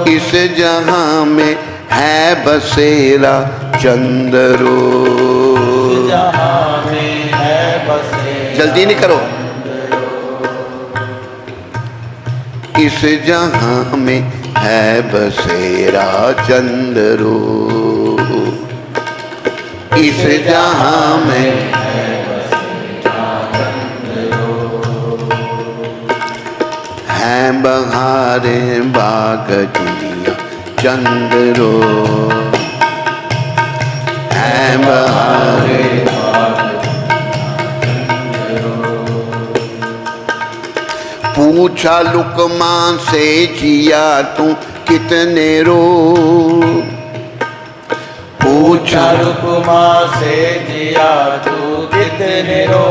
इस जहां में है बसेरा चंद्रो। इस जहां में है बसेरा। जल्दी नहीं करो। इस जहां में है बसेरा चंद्रो, इस जहां में है बहारे बाग दुनिया चंद्रो, है बहारे। पूछा लुकमा से जिया तू कितने रो, पूछा लुकमा से जिया तू कितने रो।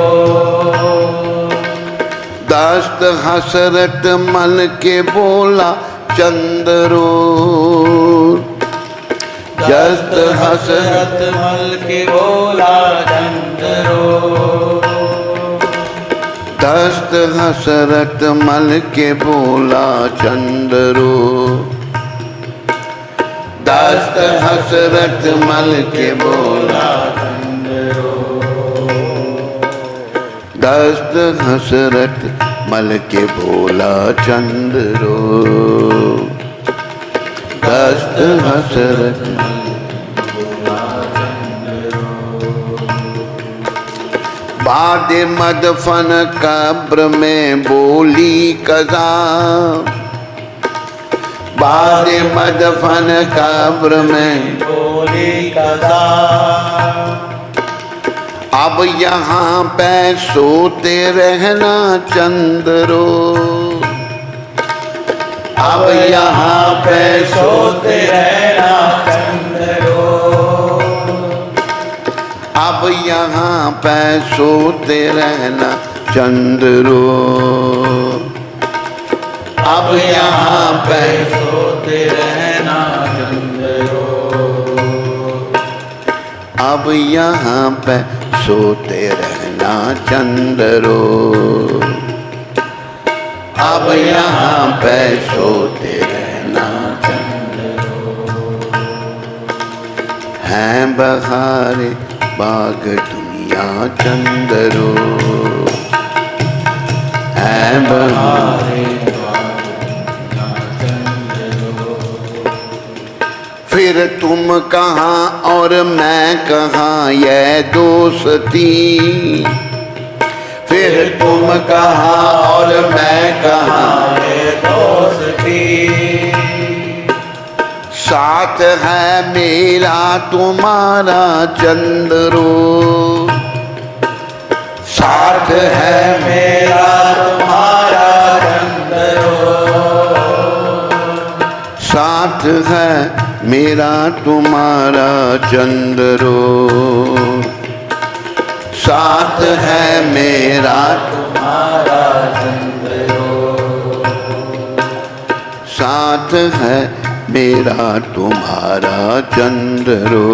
दस्त हसरत मल के बोला चंद्रो, दस्त हसरत मल के बोला चंद्रो। दस्त हसरत मल के बोला चंद्रो, दस्त हसरत मल के बोला चंद्रो, दस्त हसरत मल के बोला चंद्रो, दस्त हसरत। बाद मदफन कब्र में बोली कज़ा, बाद मदफन कब्र में बोली कज़ा। अब यहाँ पे सोते रहना चंद्रो, अब यहाँ पे सोते रहना चंद्रो। अब यहाँ पे सोते रहना चंद्रो, अब यहाँ पे सोते रहना चंद्रो। अब यहाँ पे सोते रहना चंद्रो, अब यहाँ पे सोते रहना चंद्रो। हैं बहारे बाग दुनिया चंद्रो, हैं बहारे फिर तुम कहाँ और मैं कहाँ ये दोस्ती, फिर तुम कहाँ और मैं कहाँ ये दोस्ती। साथ है मेरा तुम्हारा चंद्रो, साथ है मेरा तुम्हारा चंद्रो। साथ है मेरा तुम्हारा चंद्रो, साथ है मेरा तुम्हारा चंद्रो। साथ है मेरा तुम्हारा चंद्रो,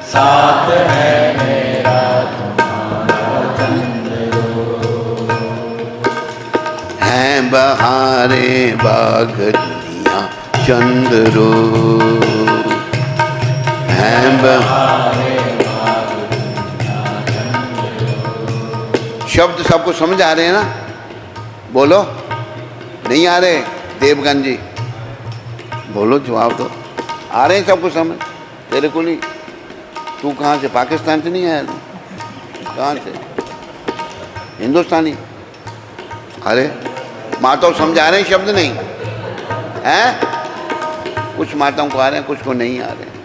साथ है मेरा तुम्हारा चंद्रो। हैं बहारे बाग दुनिया चंद्रो, हैं बहारे बाग दुनिया चंद्रो। शब्द सबको समझ आ रहे हैं ना? बोलो, नहीं आ रहे? देवगन जी बोलो, जवाब दो। आ रहे हैं सबको समझ? तेरे को नहीं? तू कहाँ से? पाकिस्तान से नहीं आया तू? कहाँ से? हिंदुस्तानी। अरे माताओं समझा रहे हैं, शब्द नहीं हैं, कुछ माताओं को आ रहे हैं, कुछ को नहीं आ रहे हैं।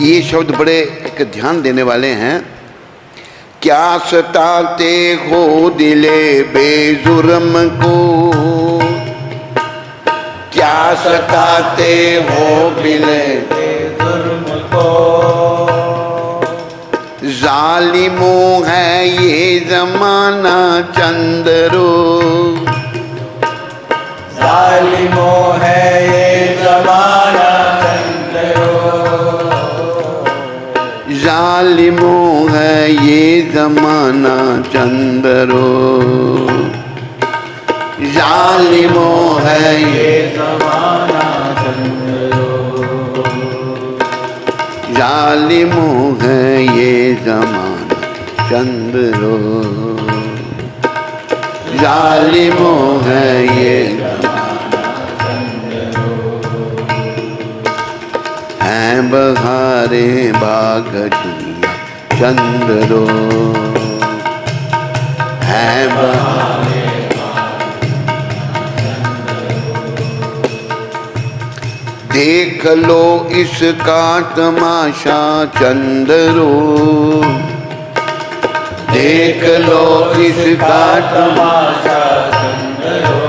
ये शब्द बड़े एक ध्यान देने वाले हैं। क्या सताते हो दिले बेजुर्म को, क्या सताते हो दिले जुर्म को, जालिमों है ये जमाना चंदरो, जालिमों है ये जमाना चंदरो, जालिमों है ये जमाना चंदरो, जालिमों है ये जमाना चंदरो, जालिमों है ये जमाना चंदरो, जालिमों है ये जमाना चंदरो, हैं बहारे बाग दुनिया चंदरो, हैं बहारे देख लो इसका तमाशा चंदरो, देख लो इसका तमाशा चंदरो,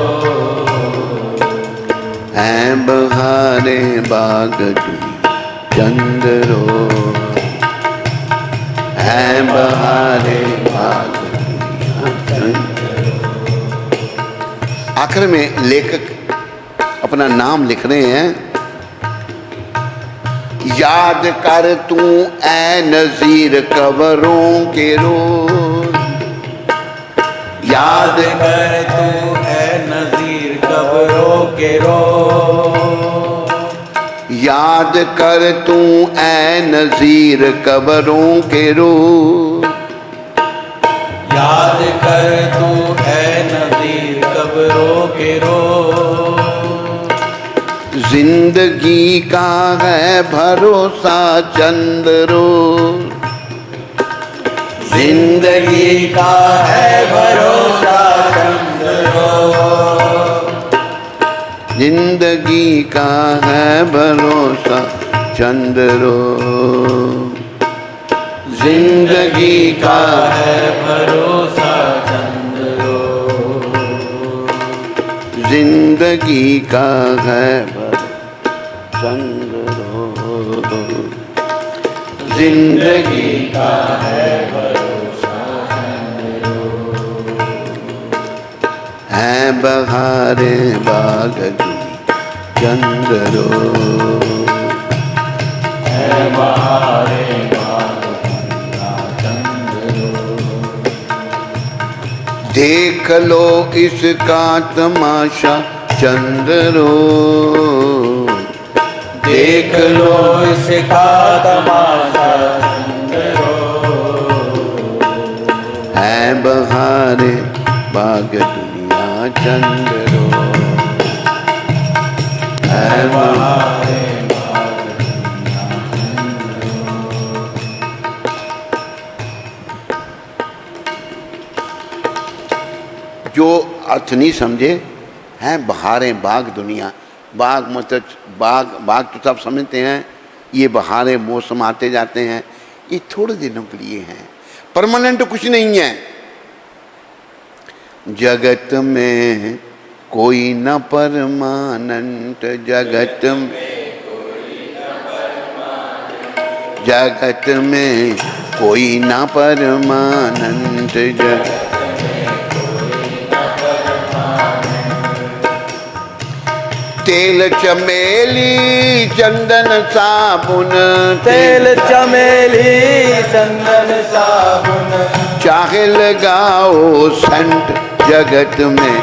हैं बहारे बाग दुनिया चंदरो, हैं बहारे बाग दुनिया चंदरो। आखिर में लेखक अपना नाम लिख रहे हैं। याद कर तू ऐ नज़ीर कब्रों के रोज, याद कर तू है नज़ीर कब्रों के रोज, याद कर तू ऐ नज़ीर कब्रों के रोज, याद कर तू है नज़ीर कब्रों के रोज, जिंदगी का है भरोसा चंदरो, जिंदगी का है भरोसा चंदरो, जिंदगी का है भरोसा चंदरो, जिंदगी का है भरोसा चंदरो, जिंदगी का है चंदरो, जिंदगी का है भरोसा चंदरो, है बहारे बाग चंदरो, है बहारे बाग चंदरो, देख लो इसका तमाशा चंदरो, देख लो इसका तमाशा चंदरो, है बहारे बाग दुनिया चंदरो, है बहारे बाग जो अर्थ नहीं समझे हैं बहारें बाग दुनिया, बाग मतलब बाग, बाग तो सब समझते हैं, ये बहारें मौसम आते जाते हैं, ये थोड़े दिनों के लिए हैं, परमानेंट कुछ नहीं है। जगत में कोई न परमानेंट, जगत में जगत में कोई न परमानेंट, जगत तेल चमेली चंदन साबुन, तेल चमेली चंदन साबुन, चाहे लगाओ सेंट, जगत में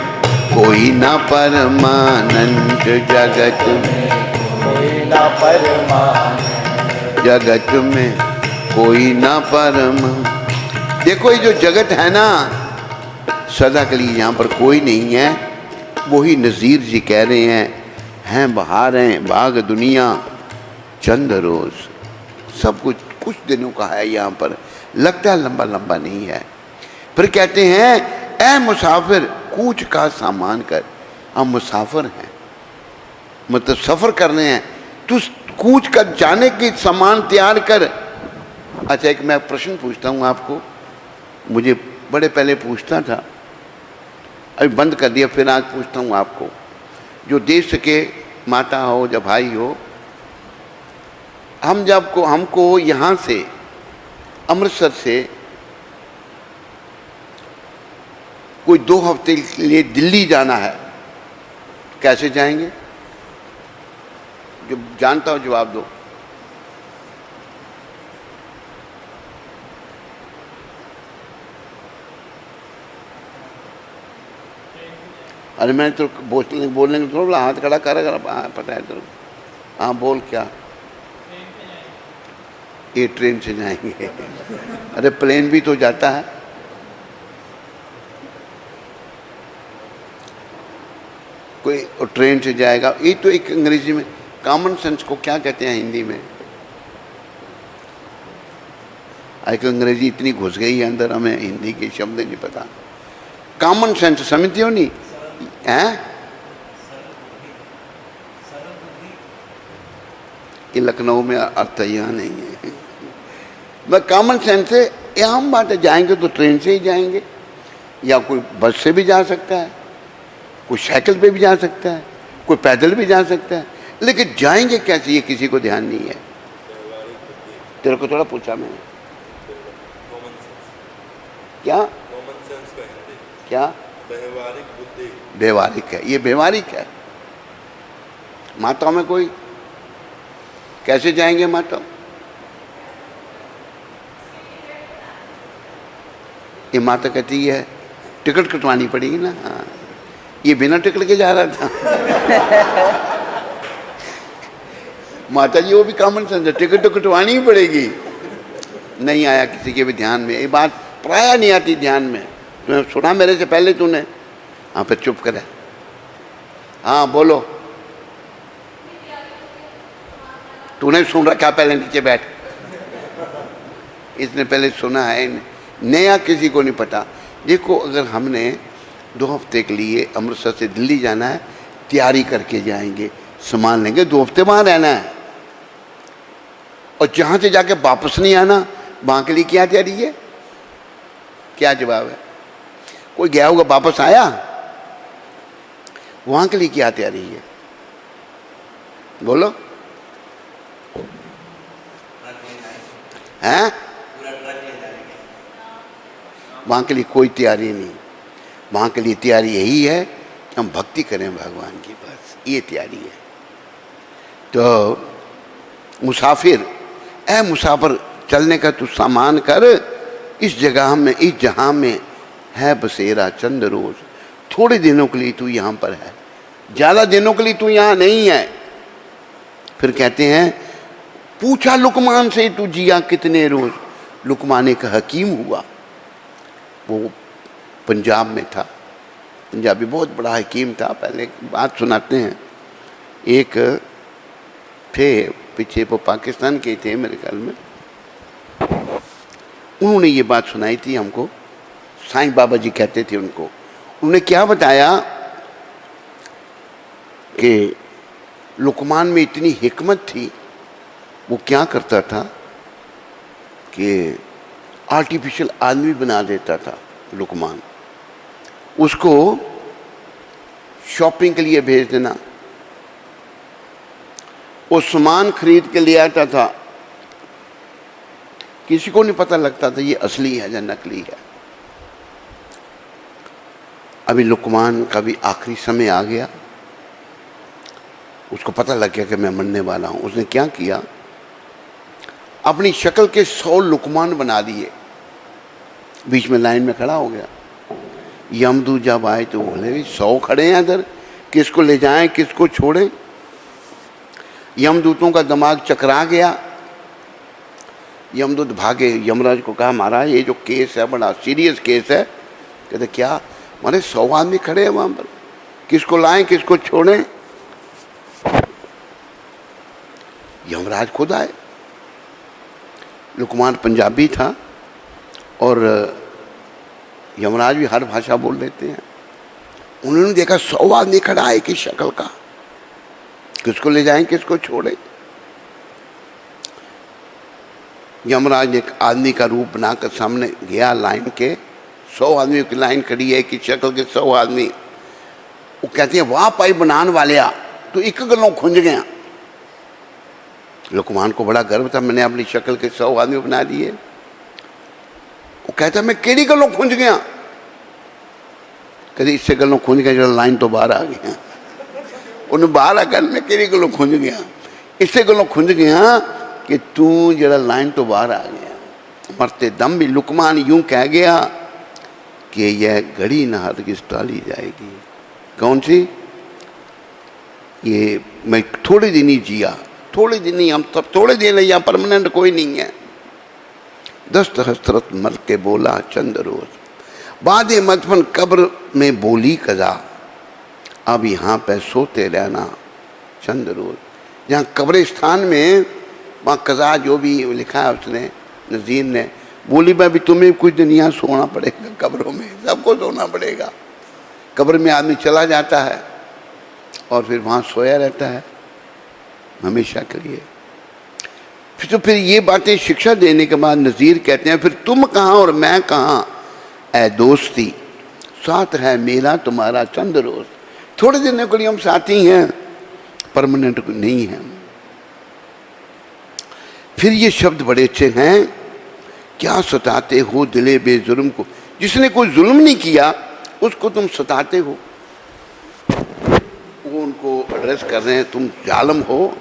कोई ना परमानेंट, जगत में कोई ना परमानेंट, जगत में कोई ना परमा। देखो ये जो जगत है ना, सदा के लिए यहाँ पर कोई नहीं है, वही नज़ीर जी कह रहे हैं बहारें बाग दुनिया चंद रोज, सब कुछ कुछ दिनों का है यहाँ पर, लगता है लंबा लंबा नहीं है। फिर कहते हैं ऐ मुसाफिर कूच का सामान कर। हम मुसाफिर हैं, मतलब सफ़र करने हैं, तू कूच कर जाने की सामान तैयार कर। अच्छा, एक मैं प्रश्न पूछता हूँ आपको, मुझे बड़े पहले पूछता था, अभी बंद कर दिया, फिर आज पूछता हूँ आपको, जो देश के माता हो या भाई हो, हमको यहाँ से अमृतसर से कोई 2 हफ्ते के लिए दिल्ली जाना है, कैसे जाएंगे? जो जानता हो जवाब दो। अरे मैं तो बोलने को थोड़ा हाथ खड़ा कर, पता है तो। हाँ बोल, क्या? ये ट्रेन से जाएंगे। अरे प्लेन भी तो जाता है। कोई ट्रेन से जाएगा, ये तो एक अंग्रेजी में कॉमन सेंस को क्या कहते हैं हिंदी में? आजकल अंग्रेजी इतनी घुस गई है अंदर, हमें हिंदी के शब्द नहीं पता। कॉमन सेंस समझते हो नहीं हैं? ये लखनऊ में अर्थ यहाँ नहीं है। मैं कॉमन सेंस से, ये आम बात है, जाएंगे तो ट्रेन से ही जाएंगे, या कोई बस से भी जा सकता है, कोई साइकिल पे भी जा सकता है, कोई पैदल भी जा सकता है, लेकिन जाएंगे कैसे ये किसी को ध्यान नहीं है। तेरे को थोड़ा पूछा मैंने, क्या कॉमन सेंस का हिंदी क्या? व्यवहारिक बुद्धि। व्यवहारिक है, ये व्यवहारिक है। माताओं में कोई कैसे जाएंगे माता? ये माता कहती है टिकट कटवानी पड़ेगी ना। हाँ, ये बिना टिकट के जा रहा था। माता जी वो भी कॉमन सेंस है, टिकट तो कटवानी ही पड़ेगी। नहीं आया किसी के भी ध्यान में, ये बात प्राय नहीं आती ध्यान में। तूने सुना मेरे से पहले तूने? हाँ फिर चुप करे। हाँ बोलो, तूने सुन रखा? पहले नीचे बैठ, इसने पहले सुना है, नया किसी को नहीं पता। देखो, अगर हमने 2 हफ्ते के लिए अमृतसर से दिल्ली जाना है, तैयारी करके जाएंगे, सामान लेंगे, 2 हफ्ते वहाँ रहना है, और जहाँ से जाके वापस नहीं आना, वहाँ के लिए क्या तैयारी है? क्या जवाब है? कोई गया होगा वापस आया, वहाँ के लिए क्या तैयारी है? बोलो। हैं? वहाँ के लिए कोई तैयारी नहीं, वहाँ के लिए तैयारी यही है कि हम भक्ति करें भगवान की, बस ये तैयारी है। तो मुसाफिर, ऐ मुसाफिर चलने का तू सामान कर, इस जगह में, इस जहाँ में है बसेरा चंद रोज। थोड़े दिनों के लिए तू यहाँ पर है, ज़्यादा दिनों के लिए तू यहाँ नहीं है। फिर कहते हैं पूछा लुकमान से तू जिया कितने रोज। लुकमान एक हकीम हुआ, वो पंजाब में था, पंजाबी बहुत बड़ा हकीम था। पहले बात सुनाते हैं, एक थे पीछे, वो पाकिस्तान के थे मेरे ख्याल में, उन्होंने ये बात सुनाई थी हमको, साईं बाबा जी कहते थे उनको। उन्होंने क्या बताया कि लुकमान में इतनी हिकमत थी, वो क्या करता था कि आर्टिफिशियल आदमी बना देता था लुकमान, उसको शॉपिंग के लिए भेज देना, वो सामान खरीद के ले आता था, किसी को नहीं पता लगता था ये असली है या नकली है। अभी लुकमान का भी आखिरी समय आ गया, उसको पता लग गया कि मैं मरने वाला हूँ। उसने क्या किया, अपनी शक्ल के 100 लुकमान बना दिए, बीच में लाइन में खड़ा हो गया। यमदूत जब आए तो बोले 100 खड़े हैं इधर, किसको ले जाएं किसको छोड़ें। यमदूतों का दिमाग चकरा गया, यमदूत भागे, यमराज को कहा महाराज ये जो केस है बड़ा सीरियस केस है। कहते क्या? माने 100 आदमी खड़े हैं वहाँ पर, किसको लाएं किसको छोड़ें। यमराज खुद आए, लुकमान पंजाबी था और यमराज भी हर भाषा बोल लेते हैं। उन्होंने देखा 100 आदमी खड़ा है कि शक्ल का, किसको ले जाएं किसको छोड़े। यमराज ने एक आदमी का रूप बनाकर सामने गया लाइन के, 100 आदमियों की लाइन खड़ी है कि शक्ल के 100 आदमी। वो कहते हैं वाह पाई बनान वाले तो एक गलों खुंज गया। लुकमान को बड़ा गर्व था, मैंने अपनी शक्ल के 100 आदमी बना दिए। वो कहता मैं केड़ी गलों खुंज गया, कभी इससे गलों खुंज गया जो लाइन तो बाहर आ गया। उन्हें बाहर आकर मैं केड़ी गलों खुंज गया, इससे गलों खुंज गया कि तू जरा लाइन तो बाहर आ गया। मरते दम भी लुकमान यूं कह गया कि यह घड़ी न हरगिज़ टाली जाएगी। कौन सी? ये मैं थोड़े दिन ही जिया, थोड़े दिन ही, हम सब थोड़े दिन है, यहाँ परमानेंट कोई नहीं है। 10 हसरत मर के बोला चंद रोज, बाद मदफन कब्र में बोली कजा, अब यहाँ पे सोते रहना चंद रोज। जहाँ कब्रिस्तान में वहाँ कजा जो भी लिखा है उसने, नज़ीर ने, बोली भाई भी तुम्हें कुछ दिन यहाँ सोना पड़ेगा, कब्रों में सबको सोना पड़ेगा। कब्र में आदमी चला जाता है और फिर वहाँ सोया रहता है हमेशा के लिए। फिर ये बातें शिक्षा देने के बाद नज़ीर कहते हैं फिर तुम कहाँ और मैं कहाँ ऐ दोस्ती, साथ है मेरा तुम्हारा चंद रोज। थोड़े दिनों के लिए हम साथी हैं, परमानेंट नहीं हैं। फिर ये शब्द बड़े अच्छे हैं, क्या सताते हो दिले बेजुर्म को, जिसने कोई जुल्म नहीं किया उसको तुम सताते हो। वो उनको एड्रेस कर रहे हैं, तुम जालिम हो,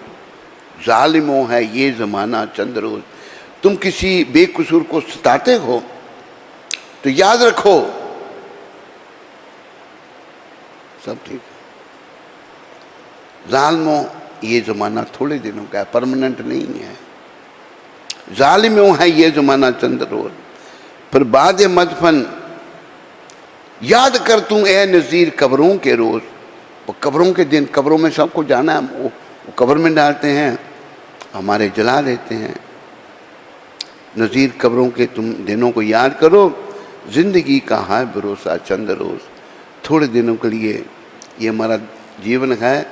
जालिमो है ये ज़माना चंद रोज। तुम किसी बेकसूर को सताते हो तो याद रखो सब ठीक। जालिमो ये ज़माना थोड़े दिनों का है, परमानेंट नहीं है। जालिमो है ये ज़माना चंद रोज, फिर बाद मदफन याद कर तू ए नज़ीर कब्रों के रोज़। वो कब्रों के दिन, कब्रों में सबको जाना है, वो कब्र में डालते हैं, हमारे जला देते हैं। नज़ीर कब्रों के तुम दिनों को याद करो, ज़िंदगी का है भरोसा चंद रोज़। थोड़े दिनों के लिए ये हमारा जीवन है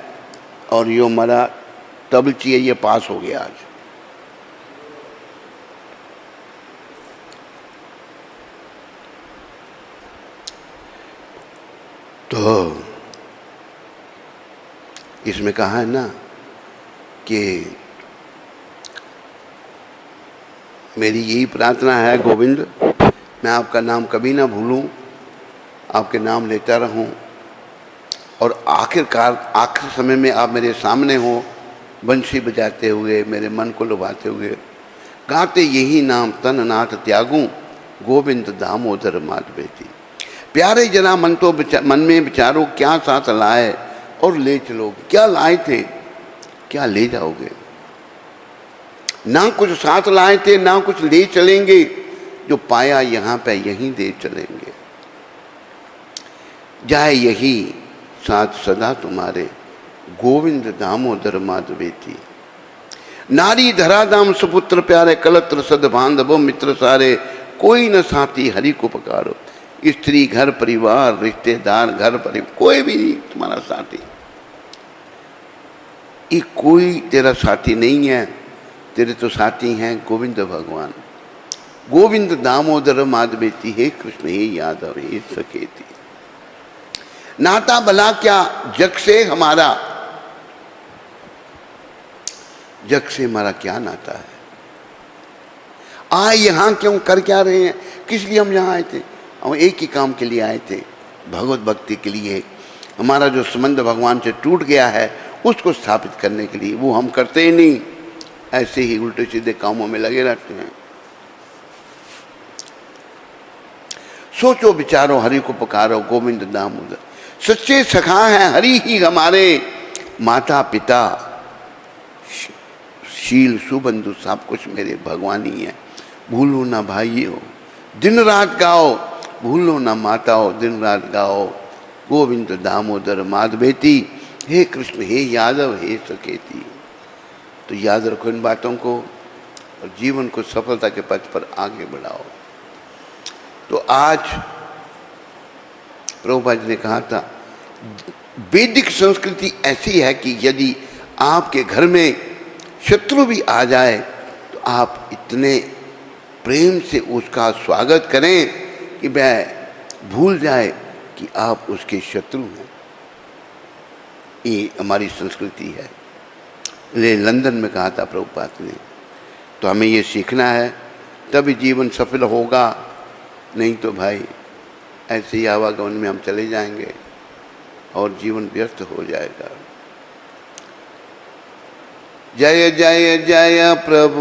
और ये हमारा तबलची है, ये पास हो गया आज। तो इसमें कहा है ना कि मेरी यही प्रार्थना है गोविंद, मैं आपका नाम कभी ना भूलूं, आपके नाम लेता रहूं और आखिरकार आखिर समय में आप मेरे सामने हो, बंशी बजाते हुए, मेरे मन को लुभाते हुए, गाते यही नाम तन नाथ त्यागूं, गोविंद दामोदर माधवेती। प्यारे जना मन तो मन में विचारो, क्या साथ लाए और ले चलोगे। क्या लाए थे, क्या ले जाओगे। ना कुछ साथ लाए थे, ना कुछ ले चलेंगे, जो पाया यहाँ पे यहीं दे चलेंगे। जाए यही साथ सदा तुम्हारे, गोविंद दामोदर माधवेती। नारी धरा दाम सुपुत्र प्यारे, कलत्र सद बांधवो मित्र सारे, कोई न साथी हरि को पुकारो। स्त्री घर परिवार रिश्तेदार घर परिवार कोई भी नहीं तुम्हारा साथी, ये कोई तेरा साथी नहीं है। तेरे तो साथी हैं गोविंद भगवान, गोविंद दामोदर माधवेती, हे कृष्ण हे यादव हे सकेती। नाता भला क्या जग से हमारा, जग से हमारा क्या नाता है। आए यहाँ क्यों, कर क्या रहे हैं, किस लिए हम यहाँ आए थे। हम एक ही काम के लिए आए थे, भगवत भक्ति के लिए। हमारा जो संबंध भगवान से टूट गया है उसको स्थापित करने के लिए। वो हम करते ही नहीं, ऐसे ही उल्टे सीधे कामों में लगे रहते हैं। सोचो विचारो हरि को पुकारो, गोविंद दामोदर। सच्चे सखा हैं हरि ही हमारे, माता पिता शील सुबंधु सब कुछ मेरे भगवान ही है। भूलो ना भाइयों दिन रात गाओ, भूलो ना माताओं दिन रात गाओ, गोविंद दामोदर माधवेती, हे कृष्ण हे यादव हे सकेती। तो याद रखो इन बातों को, और जीवन को सफलता के पथ पर आगे बढ़ाओ। तो आज प्रभुपाद जी ने कहा था, वैदिक संस्कृति ऐसी है कि यदि आपके घर में शत्रु भी आ जाए तो आप इतने प्रेम से उसका स्वागत करें कि वह भूल जाए कि आप उसके शत्रु हैं। ये हमारी संस्कृति है। ये लंदन में कहा था प्रभुपाद ने। तो हमें ये सीखना है, तभी जीवन सफल होगा, नहीं तो भाई ऐसे ही आवागमन में हम चले जाएंगे और जीवन व्यर्थ हो जाएगा। जय जय जय प्रभु।